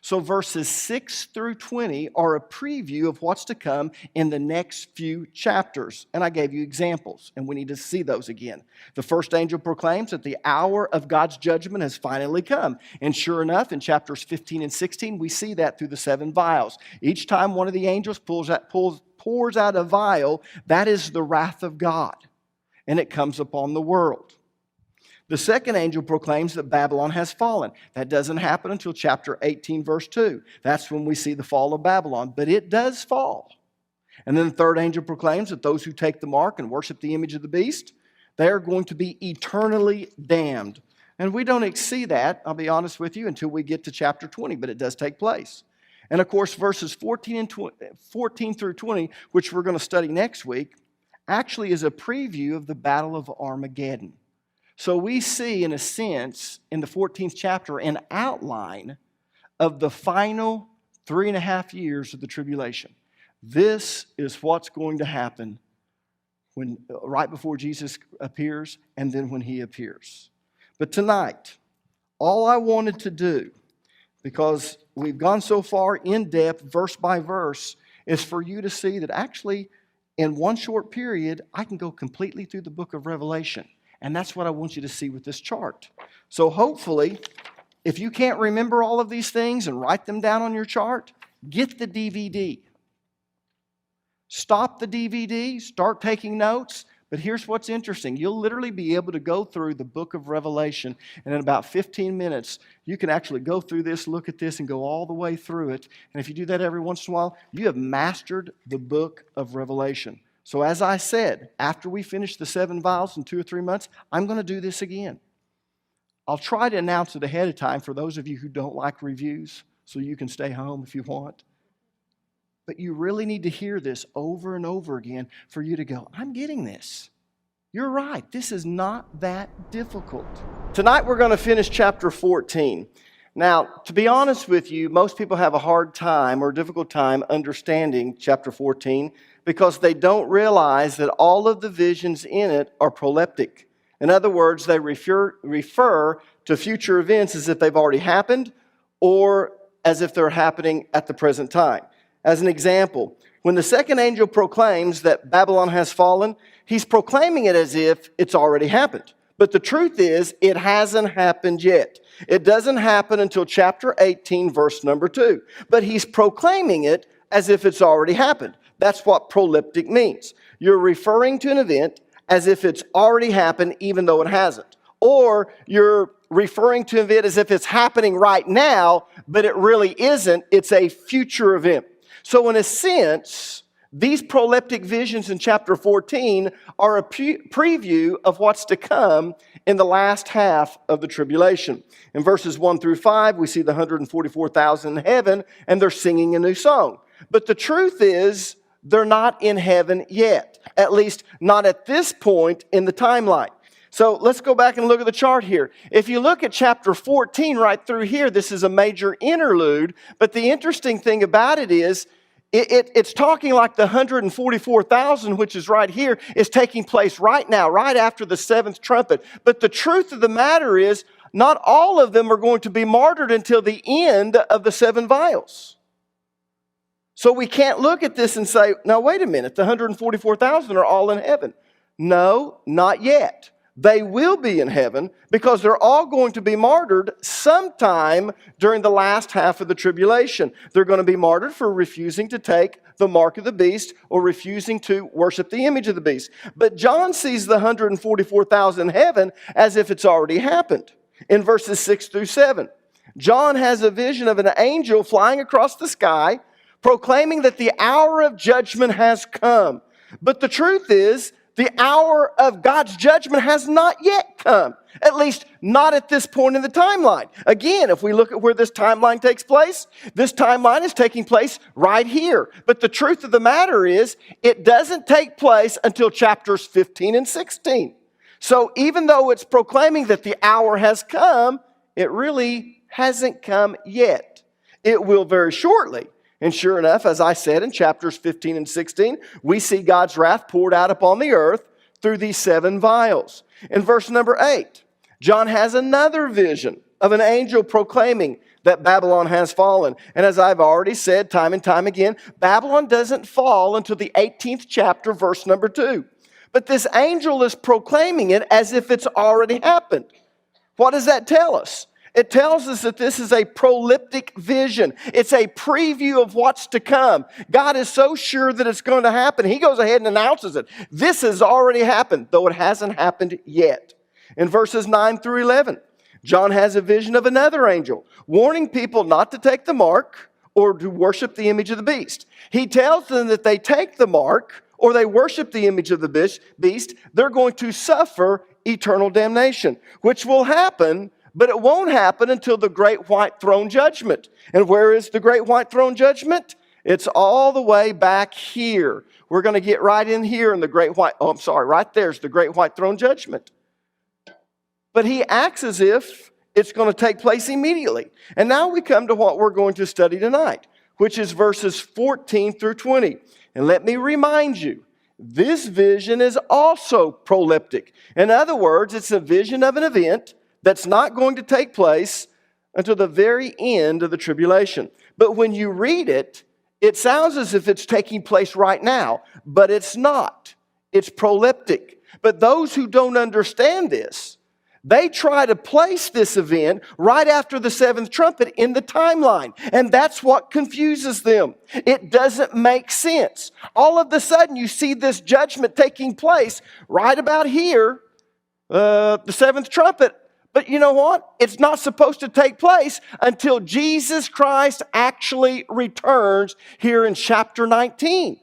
Speaker 1: So verses 6 through 20 are a preview of what's to come in the next few chapters. And I gave you examples, and we need to see those again. The first angel proclaims that the hour of God's judgment has finally come. And sure enough, in chapters 15 and 16, we see that through the 7 vials. Each time one of the angels pours out a vial, that is the wrath of God. And it comes upon the world. The second angel proclaims that Babylon has fallen. That doesn't happen until chapter 18, verse 2. That's when we see the fall of Babylon. But it does fall. And then the third angel proclaims that those who take the mark and worship the image of the beast, they are going to be eternally damned. And we don't see that, I'll be honest with you, until we get to chapter 20. But it does take place. And of course, verses 14 through 20, which we're going to study next week, actually is a preview of the Battle of Armageddon. So we see, in a sense, in the 14th chapter, an outline of the final 3.5 years of the tribulation. This is what's going to happen right before Jesus appears and then when he appears. But tonight, all I wanted to do, because we've gone so far in depth, verse by verse, is for you to see that actually, in one short period, I can go completely through the book of Revelation. And that's what I want you to see with this chart. So hopefully, if you can't remember all of these things and write them down on your chart, get the DVD. Stop the DVD, start taking notes. But here's what's interesting. You'll literally be able to go through the book of Revelation, and in about 15 minutes, you can actually go through this, look at this, and go all the way through it. And if you do that every once in a while, you have mastered the book of Revelation. So as I said, after we finish the 7 vials in 2 or 3 months, I'm going to do this again. I'll try to announce it ahead of time for those of you who don't like reviews, so you can stay home if you want. But you really need to hear this over and over again for you to go, I'm getting this. You're right. This is not that difficult. Tonight we're going to finish chapter 14. Now, to be honest with you, most people have a hard time or difficult time understanding chapter 14 because they don't realize that all of the visions in it are proleptic. In other words, they refer to future events as if they've already happened or as if they're happening at the present time. As an example, when the second angel proclaims that Babylon has fallen, he's proclaiming it as if it's already happened. But the truth is, it hasn't happened yet. It doesn't happen until chapter 18, verse number 2. But he's proclaiming it as if it's already happened. That's what proleptic means. You're referring to an event as if it's already happened, even though it hasn't. Or you're referring to an event as if it's happening right now, but it really isn't. It's a future event. So in a sense, these proleptic visions in chapter 14 are a preview of what's to come in the last half of the tribulation. In verses 1 through 5, we see the 144,000 in heaven, and they're singing a new song. But the truth is, they're not in heaven yet, at least not at this point in the timeline. So let's go back and look at the chart here. If you look at chapter 14 right through here, this is a major interlude. But the interesting thing about it is, it's talking like the 144,000, which is right here, is taking place right now, right after the 7th trumpet. But the truth of the matter is, not all of them are going to be martyred until the end of the 7 vials. So we can't look at this and say, now wait a minute, the 144,000 are all in heaven. No, not yet. They will be in heaven because they're all going to be martyred sometime during the last half of the tribulation. They're going to be martyred for refusing to take the mark of the beast or refusing to worship the image of the beast. But John sees the 144,000 in heaven as if it's already happened. In verses 6 through 7, John has a vision of an angel flying across the sky, proclaiming that the hour of judgment has come. But the truth is, the hour of God's judgment has not yet come, at least not at this point in the timeline. Again, if we look at where this timeline takes place, this timeline is taking place right here. But the truth of the matter is, it doesn't take place until chapters 15 and 16. So even though it's proclaiming that the hour has come, it really hasn't come yet. It will very shortly. And sure enough, as I said in chapters 15 and 16, we see God's wrath poured out upon the earth through these 7 vials. In verse number 8, John has another vision of an angel proclaiming that Babylon has fallen. And as I've already said time and time again, Babylon doesn't fall until the 18th chapter, verse number 2. But this angel is proclaiming it as if it's already happened. What does that tell us? It tells us that this is a proleptic vision. It's a preview of what's to come. God is so sure that it's going to happen, He goes ahead and announces it. This has already happened, though it hasn't happened yet. In verses 9 through 11, John has a vision of another angel, warning people not to take the mark or to worship the image of the beast. He tells them that they take the mark or they worship the image of the beast, they're going to suffer eternal damnation, which will happen. But it won't happen until the great white throne judgment. And where is the great white throne judgment? It's all the way back here. We're going to get right in here in the great white, right there's the great white throne judgment. But he acts as if it's going to take place immediately. And now we come to what we're going to study tonight, which is verses 14 through 20. And let me remind you, this vision is also proleptic. In other words, it's a vision of an event that's not going to take place until the very end of the tribulation. But when you read it, it sounds as if it's taking place right now, but it's not. It's proleptic. But those who don't understand this, They try to place this event right after the seventh trumpet in the timeline. And that's what confuses them. It doesn't make sense. All of a sudden, you see this judgment taking place right about here, the seventh trumpet. But you know what? It's not supposed to take place until Jesus Christ actually returns here in chapter 19.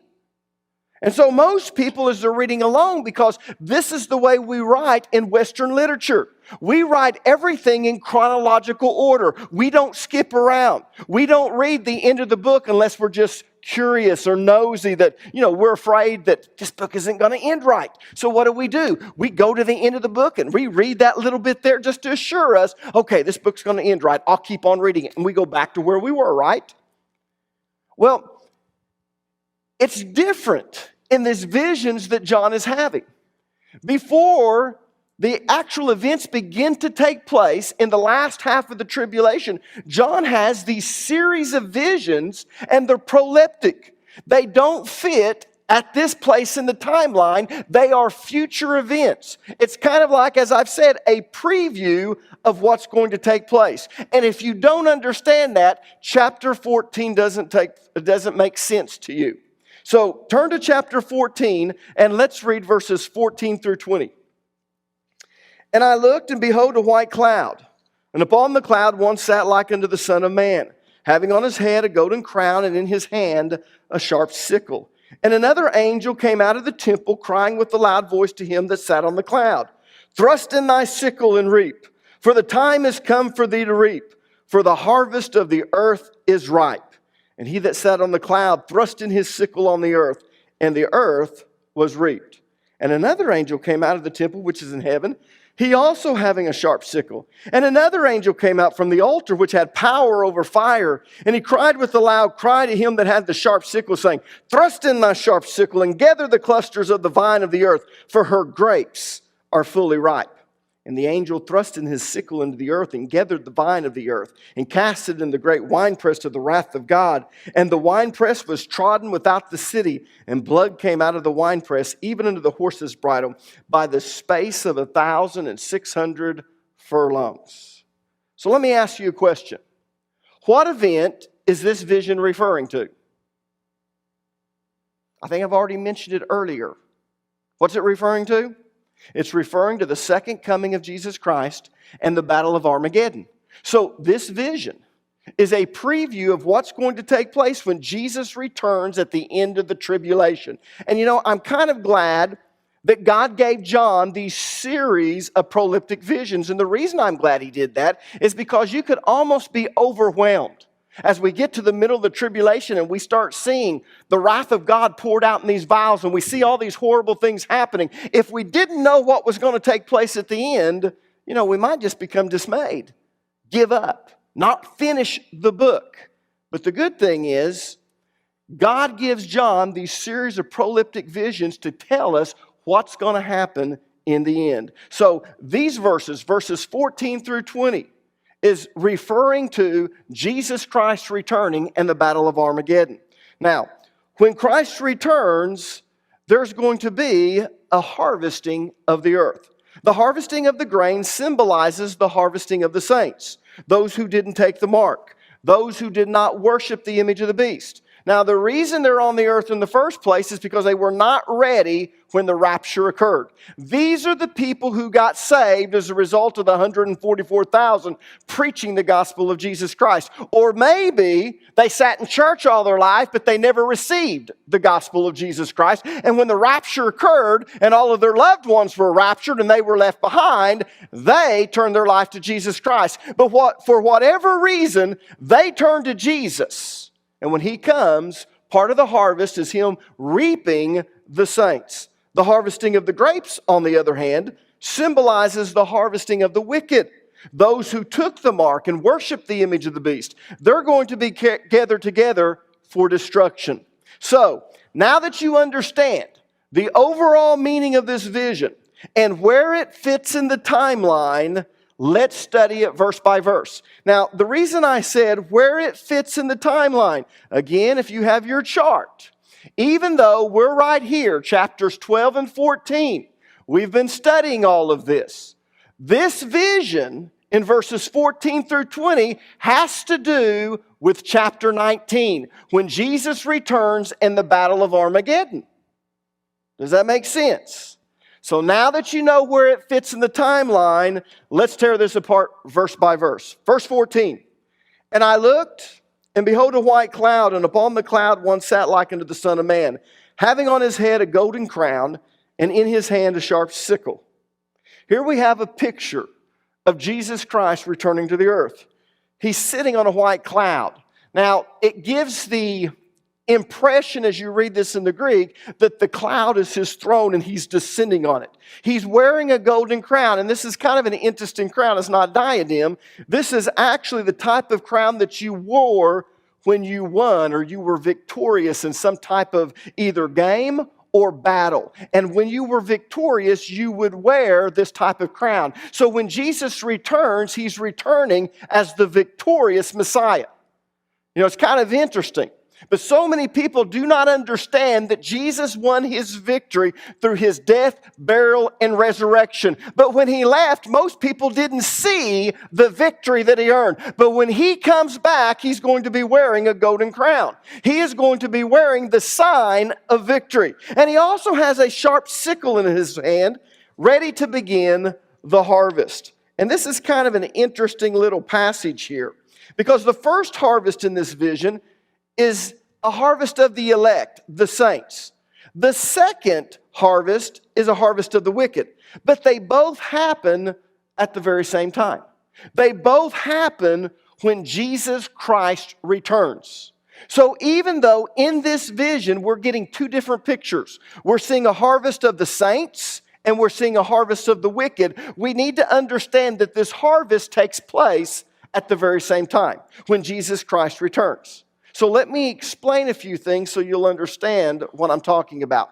Speaker 1: And so most people, as they're reading along, because this is the way we write in Western literature. We write everything in chronological order. We don't skip around. We don't read the end of the book unless we're just curious or nosy that, we're afraid that this book isn't going to end right. So what do? We go to the end of the book and we read that little bit there just to assure us, okay, this book's going to end right. I'll keep on reading it. And we go back to where we were, right? Well, it's different in these visions that John is having. Before the actual events begin to take place in the last half of the tribulation, John has these series of visions, and they're proleptic. They don't fit at this place in the timeline. They are future events. It's kind of like, as I've said, a preview of what's going to take place. And if you don't understand that, chapter 14 doesn't make sense to you. So turn to chapter 14 and let's read verses 14 through 20. And I looked, and behold, a white cloud. And upon the cloud one sat like unto the Son of Man, having on his head a golden crown, and in his hand a sharp sickle. And another angel came out of the temple, crying with a loud voice to him that sat on the cloud, Thrust in thy sickle and reap, for the time is come for thee to reap, for the harvest of the earth is ripe. And he that sat on the cloud thrust in his sickle on the earth, and the earth was reaped. And another angel came out of the temple which is in heaven, he also having a sharp sickle. And another angel came out from the altar which had power over fire. And he cried with a loud cry to him that had the sharp sickle, saying, Thrust in thy sharp sickle, and gather the clusters of the vine of the earth, for her grapes are fully ripe. And the angel thrust in his sickle into the earth, and gathered the vine of the earth, and cast it in the great winepress of the wrath of God. And the winepress was trodden without the city, and blood came out of the winepress, even unto the horse's bridle, by the space of 1,600 furlongs. So let me ask you a question. What event is this vision referring to? I think I've already mentioned it earlier. What's it referring to? It's referring to the second coming of Jesus Christ and the battle of Armageddon. So this vision is a preview of what's going to take place when Jesus returns at the end of the tribulation. And I'm kind of glad that God gave John these series of proleptic visions. And the reason I'm glad he did that is because you could almost be overwhelmed as we get to the middle of the tribulation and we start seeing the wrath of God poured out in these vials, and we see all these horrible things happening. If we didn't know what was going to take place at the end, we might just become dismayed, give up, not finish the book. But the good thing is, God gives John these series of proleptic visions to tell us what's going to happen in the end. So these verses 14 through 20, is referring to Jesus Christ returning and the battle of Armageddon. Now, when Christ returns, there's going to be a harvesting of the earth. The harvesting of the grain symbolizes the harvesting of the saints, those who didn't take the mark, those who did not worship the image of the beast. Now, the reason they're on the earth in the first place is because they were not ready when the rapture occurred. These are the people who got saved as a result of the 144,000 preaching the gospel of Jesus Christ. Or maybe they sat in church all their life, but they never received the gospel of Jesus Christ. And when the rapture occurred and all of their loved ones were raptured and they were left behind, they turned their life to Jesus Christ. But for whatever reason, they turned to Jesus. And when he comes, part of the harvest is him reaping the saints. The harvesting of the grapes, on the other hand, symbolizes the harvesting of the wicked. Those who took the mark and worshiped the image of the beast. They're going to be gathered together for destruction. So, now that you understand the overall meaning of this vision and where it fits in the timeline, let's study it verse by verse. Now, the reason I said where it fits in the timeline, again, if you have your chart, even though we're right here, chapters 12 and 14, we've been studying all of this. This vision in verses 14 through 20 has to do with chapter 19, when Jesus returns in the Battle of Armageddon. Does that make sense? So now that you know where it fits in the timeline, let's tear this apart verse by verse. Verse 14, and I looked, and behold a white cloud, and upon the cloud one sat like unto the Son of Man, having on his head a golden crown, and in his hand a sharp sickle. Here we have a picture of Jesus Christ returning to the earth. He's sitting on a white cloud. Now, it gives the impression as you read this in the Greek that the cloud is his throne and he's descending on it. He's wearing a golden crown, and this is kind of an interesting crown. It's not a diadem. This is actually the type of crown that you wore when you won or you were victorious in some type of either game or battle. And when you were victorious, you would wear this type of crown. So when Jesus returns, he's returning as the victorious Messiah. You know, it's kind of interesting. But so many people do not understand that Jesus won his victory through his death, burial, and resurrection. But when he left, most people didn't see the victory that he earned. But when he comes back, he's going to be wearing a golden crown. He is going to be wearing the sign of victory. And he also has a sharp sickle in his hand, ready to begin the harvest. And this is kind of an interesting little passage here, because the first harvest in this vision is a harvest of the elect, the saints. The second harvest is a harvest of the wicked. But they both happen at the very same time. They both happen when Jesus Christ returns. So even though in this vision we're getting two different pictures, we're seeing a harvest of the saints and we're seeing a harvest of the wicked, we need to understand that this harvest takes place at the very same time, when Jesus Christ returns. So let me explain a few things so you'll understand what I'm talking about.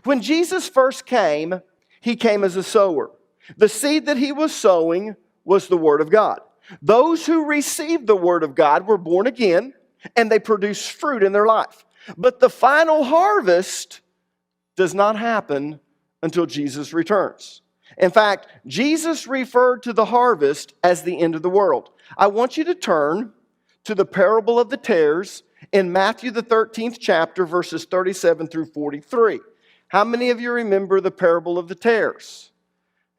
Speaker 1: When Jesus first came, he came as a sower. The seed that he was sowing was the Word of God. Those who received the Word of God were born again, and they produced fruit in their life. But the final harvest does not happen until Jesus returns. In fact, Jesus referred to the harvest as the end of the world. I want you to turn to the parable of the tares in Matthew the 13th chapter, verses 37 through 43. How many of you remember the parable of the tares?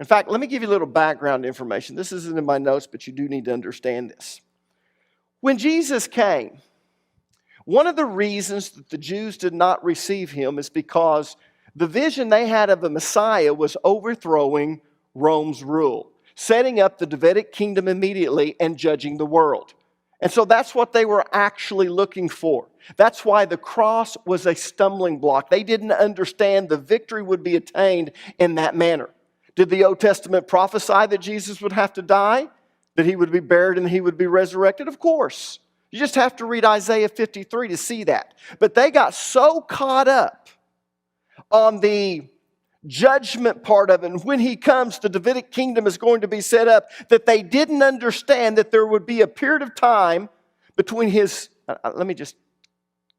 Speaker 1: In fact, let me give you a little background information. This isn't in my notes, but you do need to understand this. When Jesus came, one of the reasons that the Jews did not receive him is because the vision they had of a Messiah was overthrowing Rome's rule, setting up the Davidic kingdom immediately and judging the world. And so that's what they were actually looking for. That's why the cross was a stumbling block. They didn't understand the victory would be attained in that manner. Did the Old Testament prophesy that Jesus would have to die? That he would be buried and he would be resurrected? Of course. You just have to read Isaiah 53 to see that. But they got so caught up on the judgment part of it, and when he comes, the Davidic kingdom is going to be set up, that they didn't understand that there would be a period of time between his, let me just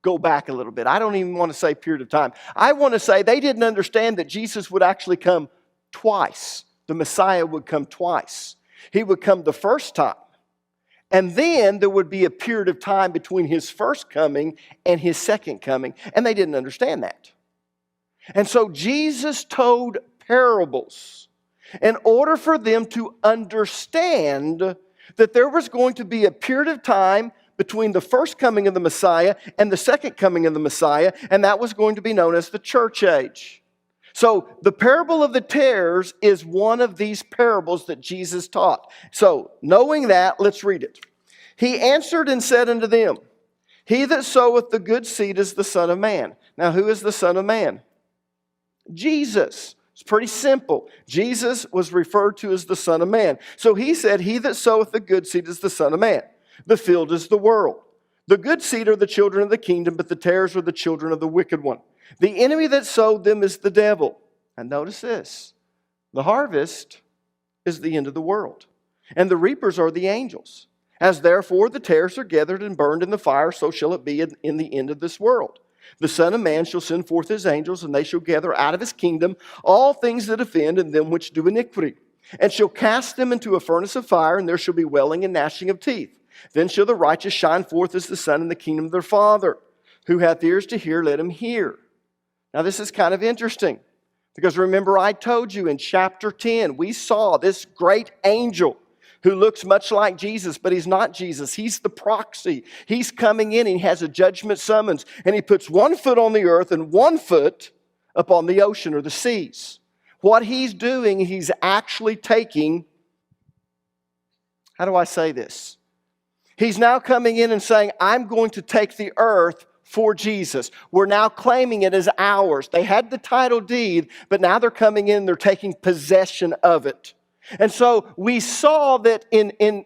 Speaker 1: go back a little bit. I don't even want to say period of time. I want to say they didn't understand that Jesus would actually come twice. The Messiah would come twice. He would come the first time, and then there would be a period of time between his first coming and his second coming, and they didn't understand that. And so Jesus told parables in order for them to understand that there was going to be a period of time between the first coming of the Messiah and the second coming of the Messiah, and that was going to be known as the church age. So the parable of the tares is one of these parables that Jesus taught. So knowing that, let's read it. He answered and said unto them, He that soweth the good seed is the Son of Man. Now who is the Son of Man? Jesus. It's pretty simple. Jesus was referred to as the Son of Man. So he said, He that soweth the good seed is the Son of Man. The field is the world. The good seed are the children of the kingdom, but the tares are the children of the wicked one. The enemy that sowed them is the devil. And notice this. The harvest is the end of the world, and the reapers are the angels. As therefore the tares are gathered and burned in the fire, so shall it be in the end of this world. The Son of Man shall send forth his angels, and they shall gather out of his kingdom all things that offend and them which do iniquity,
Speaker 2: and shall cast them into a furnace of fire, and there shall be wailing and gnashing of teeth. Then shall the righteous shine forth as the sun in the kingdom of their Father. Who hath ears to hear, let him hear. Now this is kind of interesting, because remember I told you in chapter 10, we saw this great angel who looks much like Jesus, but he's not Jesus. He's the proxy. He's coming in and he has a judgment summons, and he puts one foot on the earth and one foot upon the ocean or the seas. What he's doing, he's actually taking, how do I say this? He's now coming in and saying, I'm going to take the earth for Jesus. We're now claiming it as ours. They had the title deed, but now they're coming in, they're taking possession of it. And so we saw that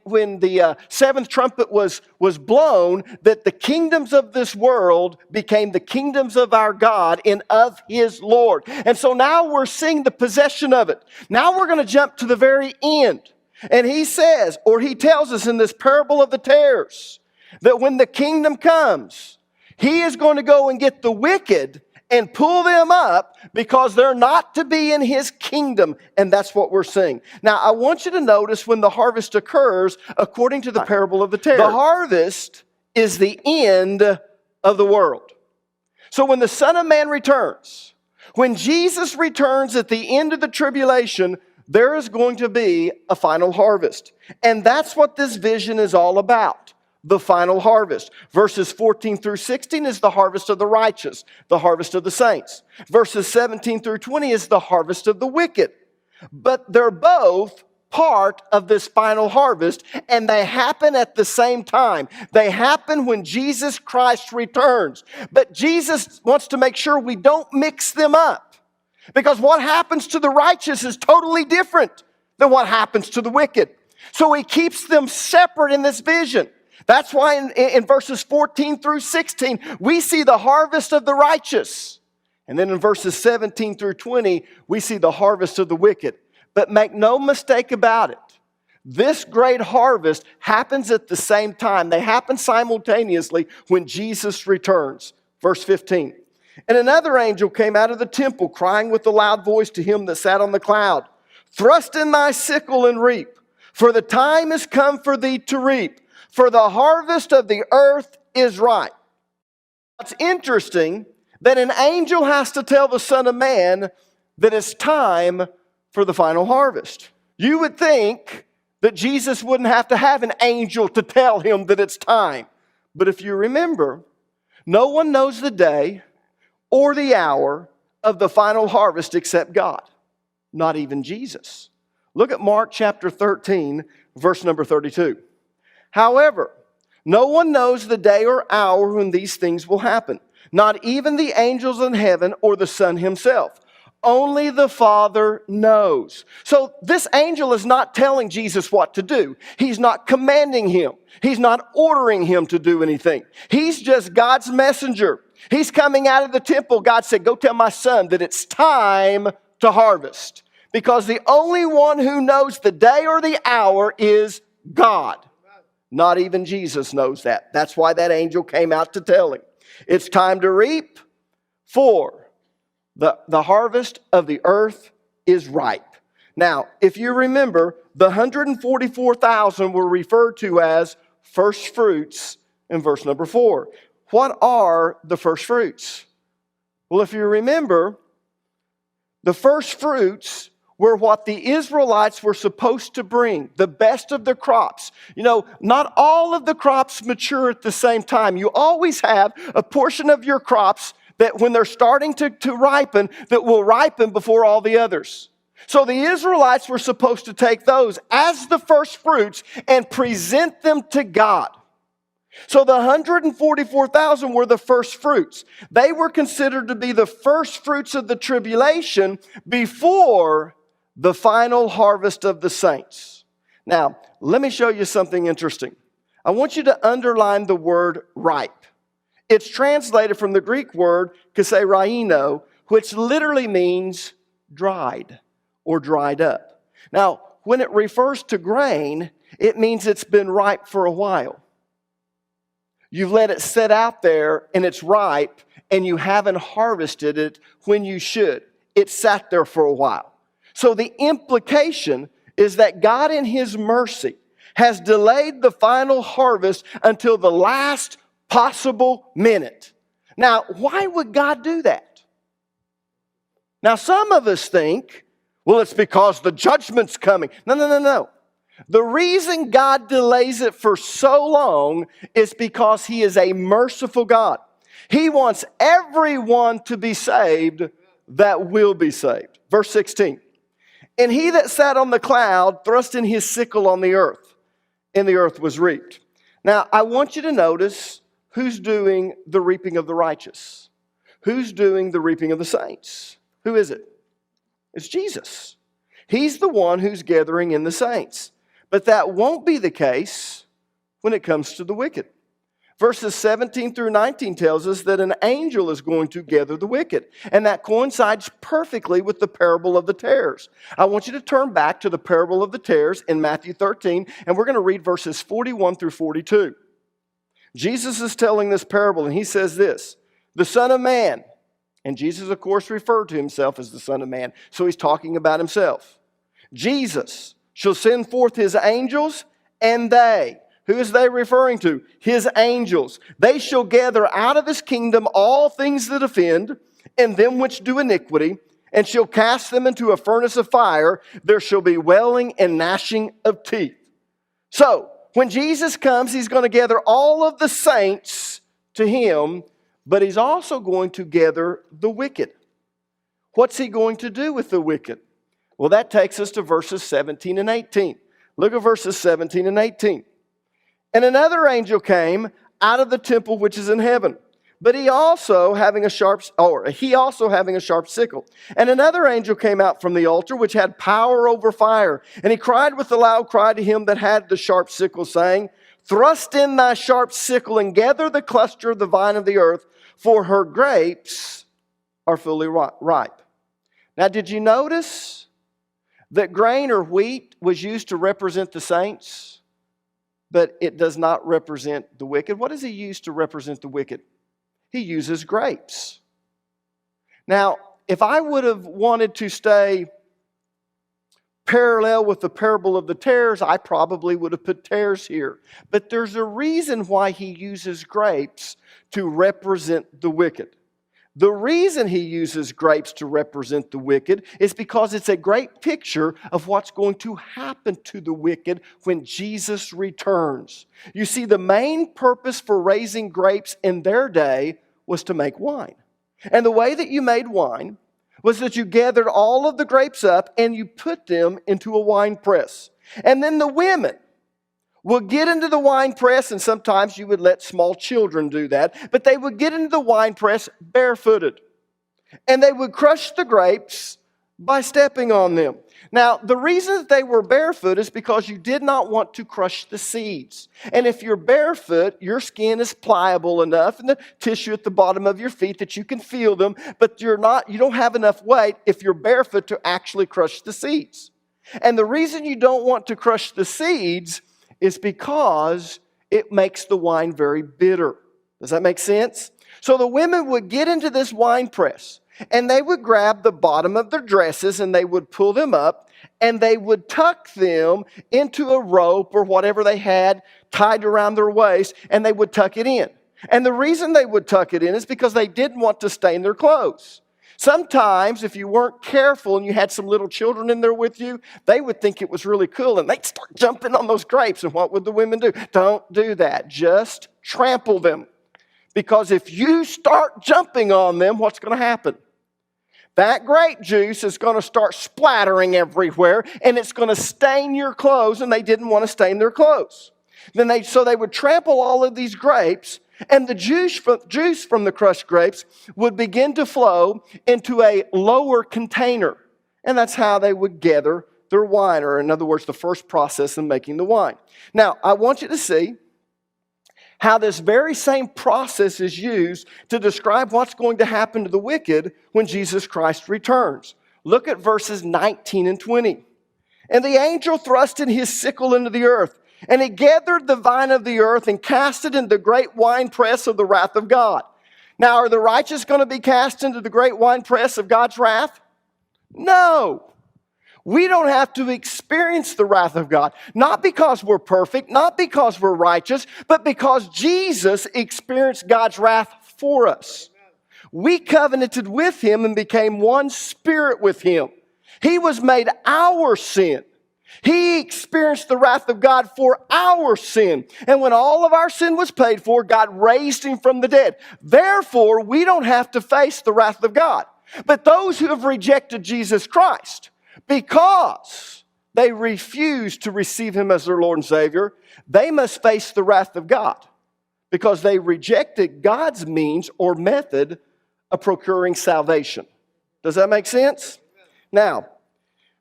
Speaker 2: when the seventh trumpet was blown, that the kingdoms of this world became the kingdoms of our God and of His Lord. And so now we're seeing the possession of it. Now we're going to jump to the very end. And he says, or he tells us in this parable of the tares, that when the kingdom comes, he is going to go and get the wicked and pull them up because they're not to be in his kingdom. And that's what we're seeing. Now, I want you to notice when the harvest occurs, according to the parable of the tares. The harvest is the end of the world. So when the Son of Man returns, when Jesus returns at the end of the tribulation, there is going to be a final harvest. And that's what this vision is all about. The final harvest. Verses 14 through 16 is the harvest of the righteous, the harvest of the saints. Verses 17 through 20 is the harvest of the wicked. But they're both part of this final harvest, and they happen at the same time. They happen when Jesus Christ returns. But Jesus wants to make sure we don't mix them up, because what happens to the righteous is totally different than what happens to the wicked. So he keeps them separate in this vision. That's why in verses 14 through 16, we see the harvest of the righteous. And then in verses 17 through 20, we see the harvest of the wicked. But make no mistake about it, this great harvest happens at the same time. They happen simultaneously when Jesus returns. Verse 15. And another angel came out of the temple, crying with a loud voice to him that sat on the cloud, Thrust in thy sickle and reap, for the time is come for thee to reap. For the harvest of the earth is ripe. It's interesting that an angel has to tell the Son of Man that it's time for the final harvest. You would think that Jesus wouldn't have to have an angel to tell him that it's time. But if you remember, no one knows the day or the hour of the final harvest except God. Not even Jesus. Look at Mark chapter 13, verse number 32. However, no one knows the day or hour when these things will happen. Not even the angels in heaven or the Son himself. Only the Father knows. So this angel is not telling Jesus what to do. He's not commanding him. He's not ordering him to do anything. He's just God's messenger. He's coming out of the temple. God said, go tell my son that it's time to harvest. Because the only one who knows the day or the hour is God. Not even Jesus knows that. That's why that angel came out to tell him. It's time to reap, for the harvest of the earth is ripe. Now, if you remember, the 144,000 were referred to as first fruits in verse number 4. What are the first fruits? Well, if you remember, the first fruits were what the Israelites were supposed to bring, the best of their crops. You know, not all of the crops mature at the same time. You always have a portion of your crops that when they're starting to ripen, that will ripen before all the others. So the Israelites were supposed to take those as the first fruits and present them to God. So the 144,000 were the first fruits. They were considered to be the first fruits of the tribulation before the final harvest of the saints. Now, let me show you something interesting. I want you to underline the word ripe. It's translated from the Greek word kaseiraino, which literally means dried or dried up. Now, when it refers to grain, it means it's been ripe for a while. You've let it sit out there and it's ripe and you haven't harvested it when you should. It sat there for a while. So the implication is that God in His mercy has delayed the final harvest until the last possible minute. Now, why would God do that? Now, some of us think, well, it's because the judgment's coming. No. The reason God delays it for so long is because He is a merciful God. He wants everyone to be saved that will be saved. Verse 16. And he that sat on the cloud thrust in his sickle on the earth, and the earth was reaped. Now, I want you to notice who's doing the reaping of the righteous. Who's doing the reaping of the saints? Who is it? It's Jesus. He's the one who's gathering in the saints. But that won't be the case when it comes to the wicked. Verses 17 through 19 tells us that an angel is going to gather the wicked. And that coincides perfectly with the parable of the tares. I want you to turn back to the parable of the tares in Matthew 13, and we're going to read verses 41 through 42. Jesus is telling this parable, and he says this, the Son of Man, and Jesus, of course, referred to himself as the Son of Man, so he's talking about himself. Jesus shall send forth his angels, and they, who is they referring to? His angels. They shall gather out of his kingdom all things that offend, and them which do iniquity, and shall cast them into a furnace of fire. There shall be wailing and gnashing of teeth. So, when Jesus comes, he's going to gather all of the saints to him, but he's also going to gather the wicked. What's he going to do with the wicked? Well, that takes us to verses 17 and 18. Look at verses 17 and 18. And another angel came out of the temple which is in heaven, but he also having a sharp sickle. And another angel came out from the altar which had power over fire, and he cried with a loud cry to him that had the sharp sickle, saying, thrust in thy sharp sickle and gather the cluster of the vine of the earth, for her grapes are fully ripe. Now, did you notice that grain or wheat was used to represent the saints? But it does not represent the wicked. What does he use to represent the wicked? He uses grapes. Now, if I would have wanted to stay parallel with the parable of the tares, I probably would have put tares here. But there's a reason why he uses grapes to represent the wicked. The reason he uses grapes to represent the wicked is because it's a great picture of what's going to happen to the wicked when Jesus returns. You see, the main purpose for raising grapes in their day was to make wine. And the way that you made wine was that you gathered all of the grapes up and you put them into a wine press. And then the women would get into the wine press, and sometimes you would let small children do that, but they would get into the wine press barefooted. And they would crush the grapes by stepping on them. Now, the reason that they were barefoot is because you did not want to crush the seeds. And if you're barefoot, your skin is pliable enough and the tissue at the bottom of your feet that you can feel them, but you don't have enough weight if you're barefoot to actually crush the seeds. And the reason you don't want to crush the seeds is because it makes the wine very bitter. Does that make sense? So the women would get into this wine press, and they would grab the bottom of their dresses, and they would pull them up, and they would tuck them into a rope or whatever they had tied around their waist, and they would tuck it in. And the reason they would tuck it in is because they didn't want to stain their clothes. Sometimes, if you weren't careful and you had some little children in there with you, they would think it was really cool and they'd start jumping on those grapes. And what would the women do? Don't do that. Just trample them. Because if you start jumping on them, what's going to happen? That grape juice is going to start splattering everywhere and it's going to stain your clothes, and they didn't want to stain their clothes. So they would trample all of these grapes, and the juice from the crushed grapes would begin to flow into a lower container. And that's how they would gather their wine, or in other words, the first process in making the wine. Now, I want you to see how this very same process is used to describe what's going to happen to the wicked when Jesus Christ returns. Look at verses 19 and 20. And the angel thrust in his sickle into the earth, and he gathered the vine of the earth and cast it into the great winepress of the wrath of God. Now, are the righteous going to be cast into the great winepress of God's wrath? No. We don't have to experience the wrath of God. Not because we're perfect, not because we're righteous, but because Jesus experienced God's wrath for us. We covenanted with Him and became one spirit with Him. He was made our sin. He experienced the wrath of God for our sin. And when all of our sin was paid for, God raised Him from the dead. Therefore, we don't have to face the wrath of God. But those who have rejected Jesus Christ, because they refuse to receive Him as their Lord and Savior, they must face the wrath of God because they rejected God's means or method of procuring salvation. Does that make sense? Now,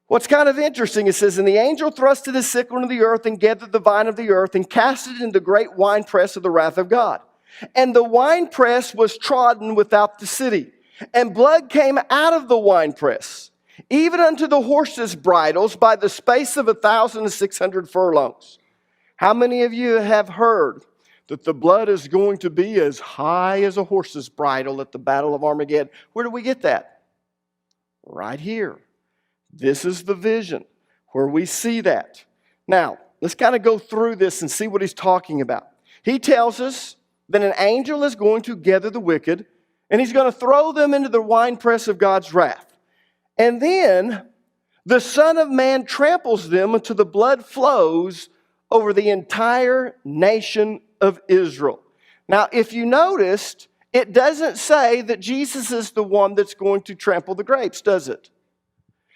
Speaker 2: what's kind of interesting, it says, "And the angel thrusted his sickle into the earth and gathered the vine of the earth and cast it into the great winepress of the wrath of God. And the winepress was trodden without the city, and blood came out of the winepress, even unto the horses' bridles by the space of 1,600 furlongs." How many of you have heard that the blood is going to be as high as a horse's bridle at the Battle of Armageddon? Where do we get that? Right here. This is the vision where we see that. Now, let's kind of go through this and see what he's talking about. He tells us that an angel is going to gather the wicked, and he's going to throw them into the winepress of God's wrath. And then the Son of Man tramples them until the blood flows over the entire nation of Israel. Now, if you noticed, it doesn't say that Jesus is the one that's going to trample the grapes, does it?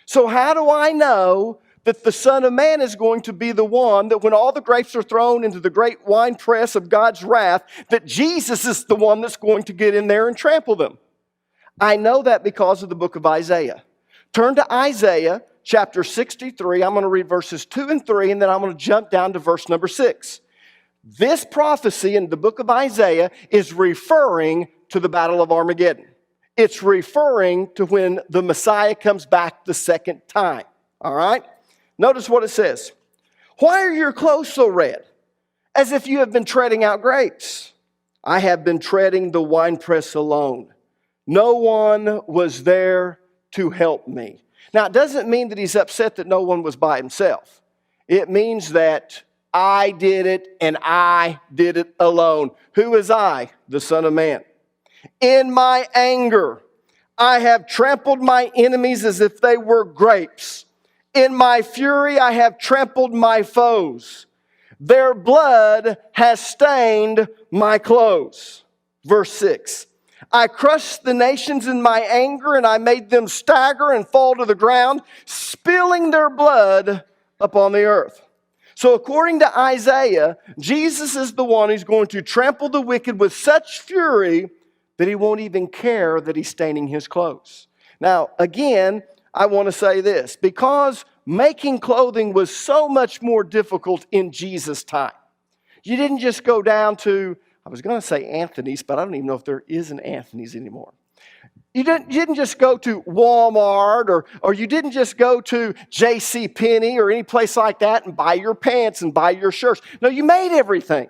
Speaker 2: So how do I know that the Son of Man is going to be the one that when all the grapes are thrown into the great winepress of God's wrath, that Jesus is the one that's going to get in there and trample them? I know that because of the book of Isaiah. Turn to Isaiah chapter 63. I'm going to read verses 2 and 3, and then I'm going to jump down to verse number 6. This prophecy in the book of Isaiah is referring to the Battle of Armageddon. It's referring to when the Messiah comes back the second time. All right? Notice what it says. "Why are your clothes so red, as if you have been treading out grapes? I have been treading the winepress alone. No one was there to help me." Now, it doesn't mean that he's upset that no one was by himself. It means that I did it and I did it alone. Who is I? The Son of Man. "In my anger, I have trampled my enemies as if they were grapes. In my fury, I have trampled my foes. Their blood has stained my clothes." Verse 6. "I crushed the nations in my anger, and I made them stagger and fall to the ground, spilling their blood upon the earth." So according to Isaiah, Jesus is the one who's going to trample the wicked with such fury that he won't even care that he's staining his clothes. Now, again, I want to say this. Because making clothing was so much more difficult in Jesus' time. You didn't just go down to, I was going to say Anthony's, but I don't even know if there is an Anthony's anymore. You didn't just go to Walmart or you didn't just go to J.C. Penney or any place like that and buy your pants and buy your shirts. No, you made everything.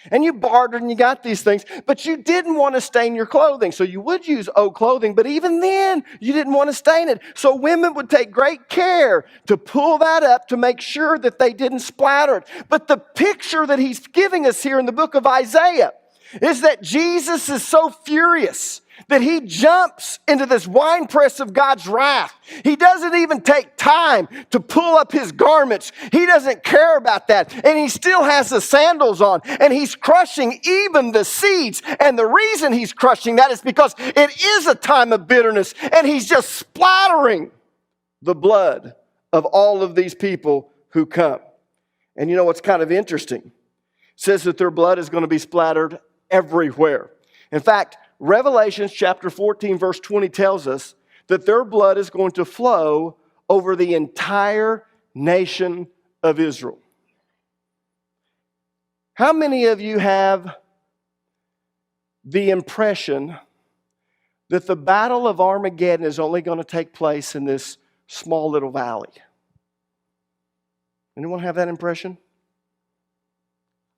Speaker 2: And you bartered and you got these things, but you didn't want to stain your clothing. So you would use old clothing, but even then, you didn't want to stain it. So women would take great care to pull that up to make sure that they didn't splatter it. But the picture that he's giving us here in the book of Isaiah is that Jesus is so furious that he jumps into this winepress of God's wrath. He doesn't even take time to pull up his garments. He doesn't care about that. And he still has the sandals on. And he's crushing even the seeds. And the reason he's crushing that is because it is a time of bitterness. And he's just splattering the blood of all of these people who come. And you know what's kind of interesting? It says that their blood is going to be splattered everywhere. In fact, Revelation chapter 14 verse 20 tells us that their blood is going to flow over the entire nation of Israel. How many of you have the impression that the Battle of Armageddon is only going to take place in this small little valley? Anyone have that impression?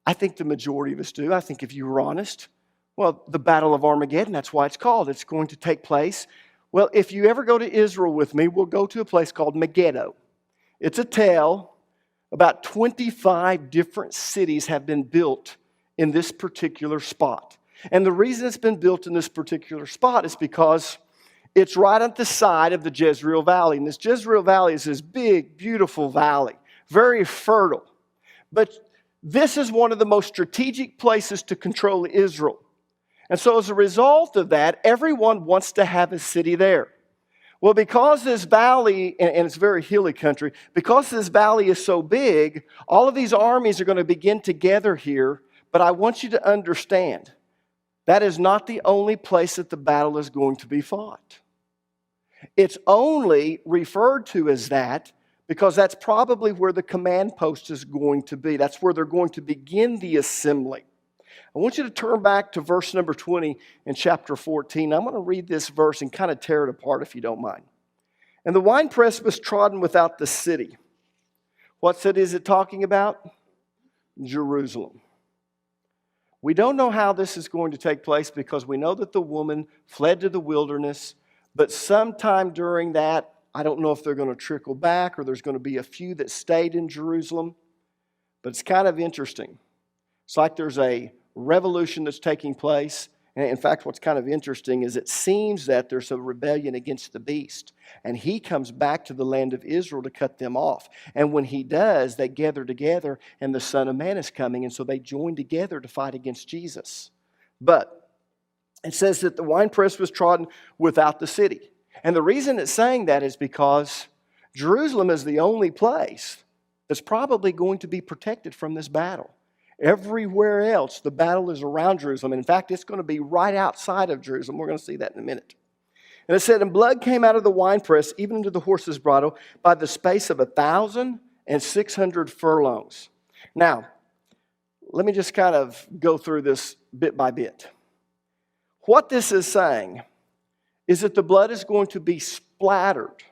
Speaker 2: I think the majority of us do. I think if you were honest, well, the Battle of Armageddon, that's why it's called. It's going to take place. Well, if you ever go to Israel with me, we'll go to a place called Megiddo. it's a tale. About 25 different cities have been built in this particular spot. And the reason it's been built in this particular spot is because it's right at the side of the Jezreel Valley. And this Jezreel Valley is this big, beautiful valley, very fertile. But this is one of the most strategic places to control Israel. And so as a result of that, everyone wants to have a city there. Well, because this valley, and it's very hilly country, because this valley is so big, all of these armies are going to begin to gather here. But I want you to understand, that is not the only place that the battle is going to be fought. It's only referred to as that because that's probably where the command post is going to be. That's where they're going to begin the assembly. I want you to turn back to verse number 20 in chapter 14. I'm going to read this verse and kind of tear it apart if you don't mind. And the winepress was trodden without the city. What city is it talking about? Jerusalem. We don't know how this is going to take place because we know that the woman fled to the wilderness, but sometime during that, I don't know if they're going to trickle back or there's going to be a few that stayed in Jerusalem, but it's kind of interesting. It's like there's a revolution that's taking place. And in fact, what's kind of interesting is it seems that there's a rebellion against the beast. And he comes back to the land of Israel to cut them off. And when he does, they gather together and the Son of Man is coming. And so they join together to fight against Jesus. But it says that the winepress was trodden without the city. And the reason it's saying that is because Jerusalem is the only place that's probably going to be protected from this battle. Everywhere else, the battle is around Jerusalem. And in fact, it's going to be right outside of Jerusalem. We're going to see that in a minute. And it said, and blood came out of the winepress, even into the horse's bridle, by the space of 1,600 furlongs. Now, let me just kind of go through this bit by bit. What this is saying is that the blood is going to be splattered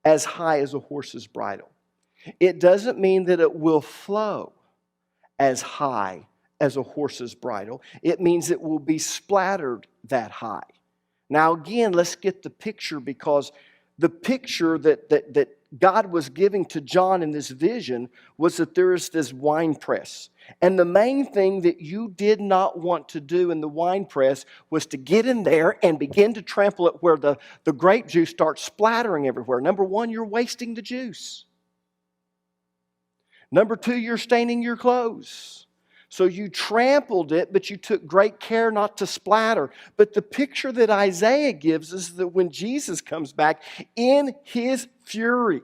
Speaker 2: as high as a horse's bridle. It doesn't mean that it will flow as high as a horse's bridle. It means it will be splattered that high. Now again, let's get the picture, because the picture that God was giving to John in this vision was that there is this wine press. And the main thing that you did not want to do in the wine press was to get in there and begin to trample it where the grape juice starts splattering everywhere. Number one, you're wasting the juice. Number two, you're staining your clothes. So you trampled it, but you took great care not to splatter. But the picture that Isaiah gives is that when Jesus comes back in his fury,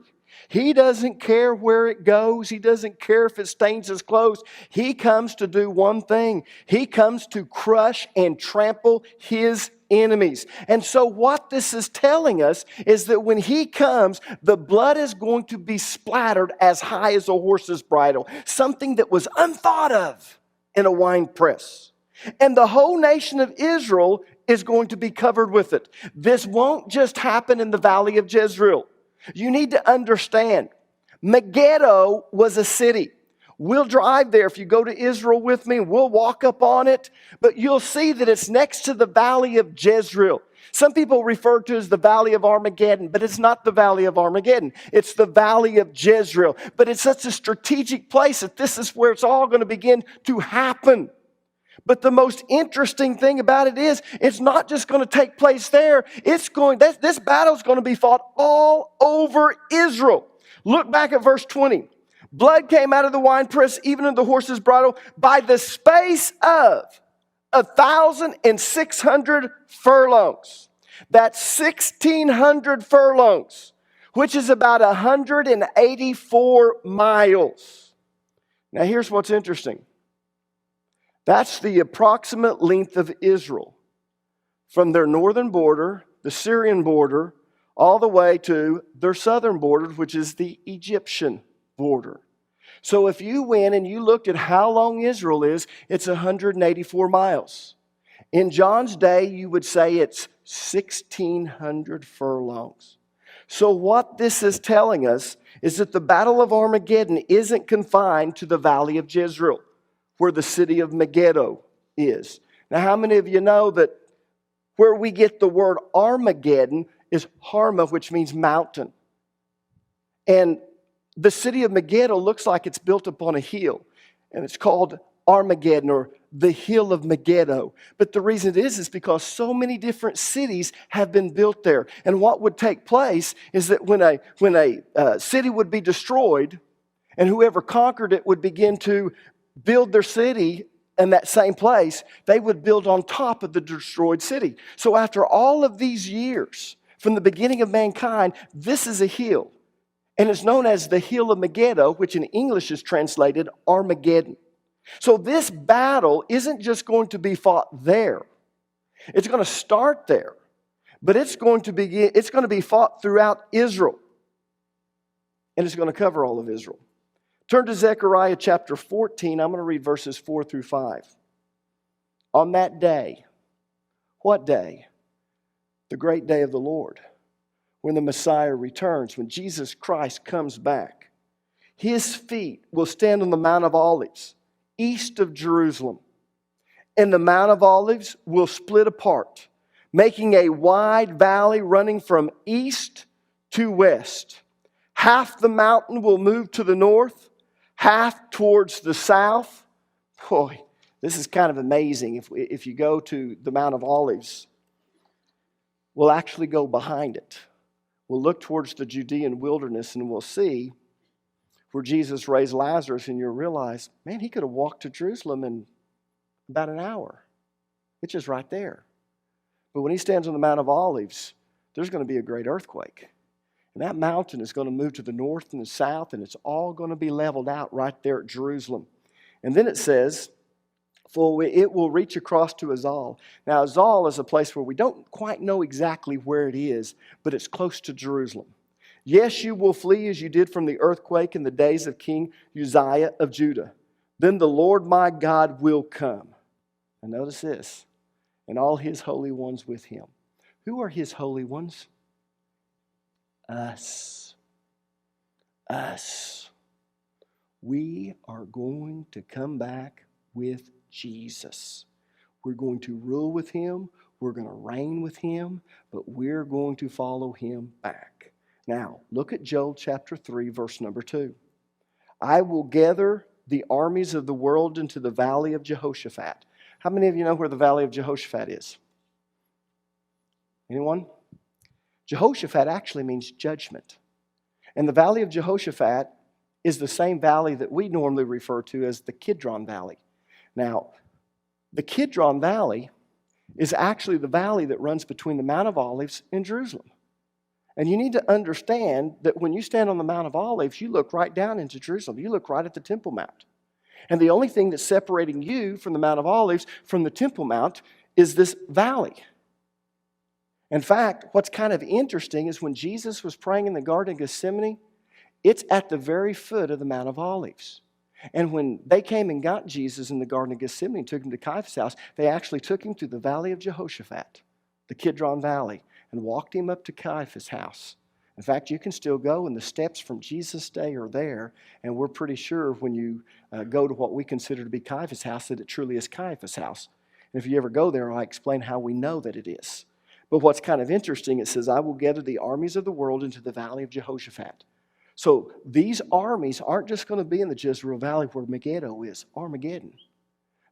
Speaker 2: he doesn't care where it goes. He doesn't care if it stains his clothes. He comes to do one thing. He comes to crush and trample his enemies. And so what this is telling us is that when he comes, the blood is going to be splattered as high as a horse's bridle, something that was unthought of in a wine press. And the whole nation of Israel is going to be covered with it. This won't just happen in the valley of Jezreel. You need to understand, Megiddo was a city. We'll drive there if you go to Israel with me. We'll walk up on it. But you'll see that it's next to the valley of Jezreel. Some people refer to it as the valley of Armageddon, but it's not the valley of Armageddon. It's the valley of Jezreel. But it's such a strategic place that this is where it's all going to begin to happen. But the most interesting thing about it is, it's not just going to take place there. This battle is going to be fought all over Israel. Look back at verse 20. Blood came out of the winepress, even in the horse's bridle, by the space of 1,600 furlongs. That's 1,600 furlongs, which is about 184 miles. Now here's what's interesting. That's the approximate length of Israel from their northern border, the Syrian border, all the way to their southern border, which is the Egyptian border. So if you went and you looked at how long Israel is, it's 184 miles. In John's day, you would say it's 1,600 furlongs. So what this is telling us is that the Battle of Armageddon isn't confined to the valley of Jezreel, where the city of Megiddo is. Now, how many of you know that where we get the word Armageddon is Harma, which means mountain? And the city of Megiddo looks like it's built upon a hill, and it's called Armageddon, or the hill of Megiddo. But the reason it is because so many different cities have been built there. And what would take place is that when a city would be destroyed, and whoever conquered it would begin to build their city in that same place, they would build on top of the destroyed city. So after all of these years, from the beginning of mankind, this is a hill. And it's known as the hill of Megiddo, which in English is translated Armageddon. So this battle isn't just going to be fought there. It's going to start there. But it's going to be fought throughout Israel. And it's going to cover all of Israel. Turn to Zechariah chapter 14. I'm going to read verses 4 through 5. On that day, what day? The great day of the Lord, when the Messiah returns, when Jesus Christ comes back. His feet will stand on the Mount of Olives, east of Jerusalem. And the Mount of Olives will split apart, making a wide valley running from east to west. Half the mountain will move to the north, half towards the south. Boy, this is kind of amazing. If you go to the Mount of Olives, we'll actually go behind it. We'll look towards the Judean wilderness and we'll see where Jesus raised Lazarus, and you'll realize, man, he could have walked to Jerusalem in about an hour. It's just right there. But when he stands on the Mount of Olives, there's going to be a great earthquake. And that mountain is going to move to the north and the south, and it's all going to be leveled out right there at Jerusalem. And then it says, for it will reach across to Azal. Now, Azal is a place where we don't quite know exactly where it is, but it's close to Jerusalem. Yes, you will flee as you did from the earthquake in the days of King Uzziah of Judah. Then the Lord my God will come. And notice this, and all his holy ones with him. Who are his holy ones? Us. Us. We are going to come back with Jesus. We're going to rule with him. We're going to reign with him. But we're going to follow him back. Now, look at Joel chapter 3, verse number 2. I will gather the armies of the world into the valley of Jehoshaphat. How many of you know where the valley of Jehoshaphat is? Anyone? Jehoshaphat actually means judgment. And the valley of Jehoshaphat is the same valley that we normally refer to as the Kidron Valley. Now, the Kidron Valley is actually the valley that runs between the Mount of Olives and Jerusalem. And you need to understand that when you stand on the Mount of Olives, you look right down into Jerusalem. You look right at the Temple Mount. And the only thing that's separating you from the Mount of Olives from the Temple Mount is this valley. In fact, what's kind of interesting is when Jesus was praying in the Garden of Gethsemane, it's at the very foot of the Mount of Olives. And when they came and got Jesus in the Garden of Gethsemane and took him to Caiaphas' house, they actually took him to the valley of Jehoshaphat, the Kidron Valley, and walked him up to Caiaphas' house. In fact, you can still go, and the steps from Jesus' day are there, and we're pretty sure when you go to what we consider to be Caiaphas' house that it truly is Caiaphas' house. And if you ever go there, I'll explain how we know that it is. But what's kind of interesting, it says, I will gather the armies of the world into the valley of Jehoshaphat. So these armies aren't just going to be in the Jezreel Valley where Megiddo is, Armageddon.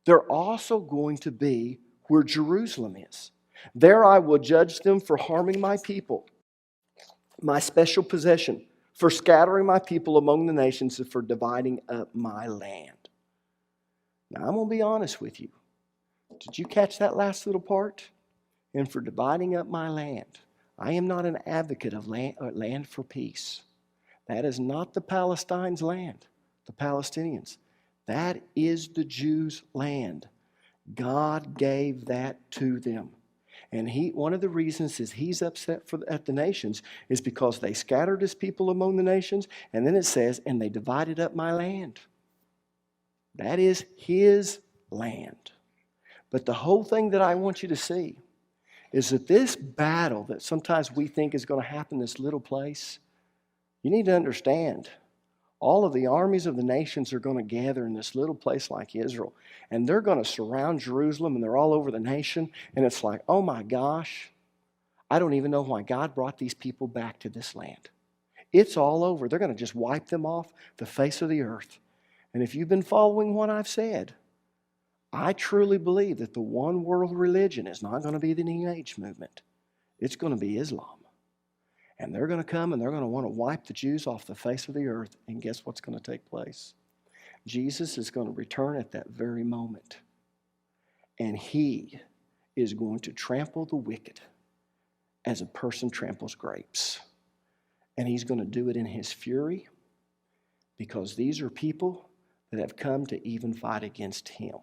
Speaker 2: They're also going to be where Jerusalem is. There I will judge them for harming my people, my special possession, for scattering my people among the nations, and for dividing up my land. Now, I'm going to be honest with you. Did you catch that last little part? And for dividing up my land. I am not an advocate of land for peace. That is not the Palestine's land, the Palestinians. That is the Jews' land. God gave that to them. And one of the reasons is he's upset at the nations is because they scattered his people among the nations. And then it says, and they divided up my land. That is his land. But the whole thing that I want you to see is that this battle that sometimes we think is going to happen in this little place, you need to understand, all of the armies of the nations are going to gather in this little place like Israel. And they're going to surround Jerusalem, and they're all over the nation. And it's like, oh my gosh, I don't even know why God brought these people back to this land. It's all over. They're going to just wipe them off the face of the earth. And if you've been following what I've said, I truly believe that the one world religion is not going to be the New Age movement. It's going to be Islam. And they're going to come and they're going to want to wipe the Jews off the face of the earth. And guess what's going to take place? Jesus is going to return at that very moment. And he is going to trample the wicked as a person tramples grapes. And he's going to do it in his fury, because these are people that have come to even fight against him.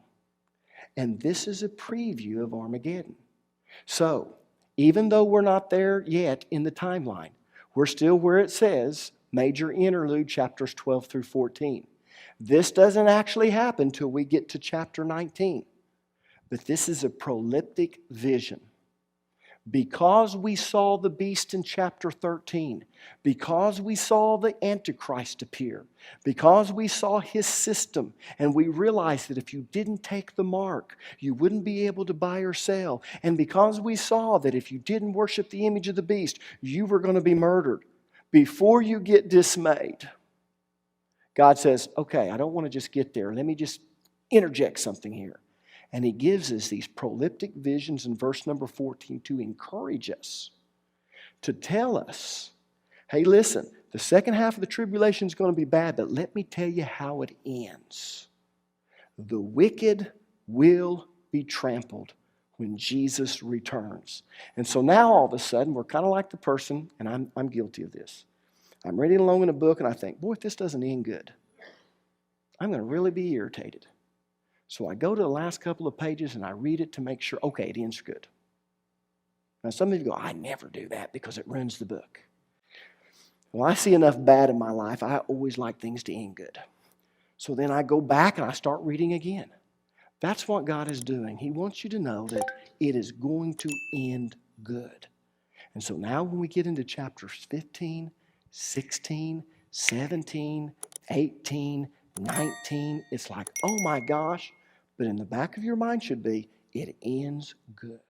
Speaker 2: And this is a preview of Armageddon. So, even though we're not there yet in the timeline, we're still where it says, major interlude, chapters 12 through 14. This doesn't actually happen till we get to chapter 19. But this is a proleptic vision. Because we saw the beast in chapter 13, because we saw the Antichrist appear, because we saw his system, and we realized that if you didn't take the mark, you wouldn't be able to buy or sell, and because we saw that if you didn't worship the image of the beast, you were going to be murdered, before you get dismayed, God says, okay, I don't want to just get there. Let me just interject something here. And he gives us these proleptic visions in verse number 14 to encourage us, to tell us, hey, listen, the second half of the tribulation is going to be bad, but let me tell you how it ends. The wicked will be trampled when Jesus returns. And so now all of a sudden, we're kind of like the person, and I'm guilty of this. I'm reading along in a book, and I think, boy, if this doesn't end good, I'm going to really be irritated. So I go to the last couple of pages and I read it to make sure, okay, it ends good. Now some of you go, I never do that because it ruins the book. Well, I see enough bad in my life. I always like things to end good. So then I go back and I start reading again. That's what God is doing. He wants you to know that it is going to end good. And so now when we get into chapters 15, 16, 17, 18, 19, it's like, oh my gosh. But in the back of your mind should be, it ends good.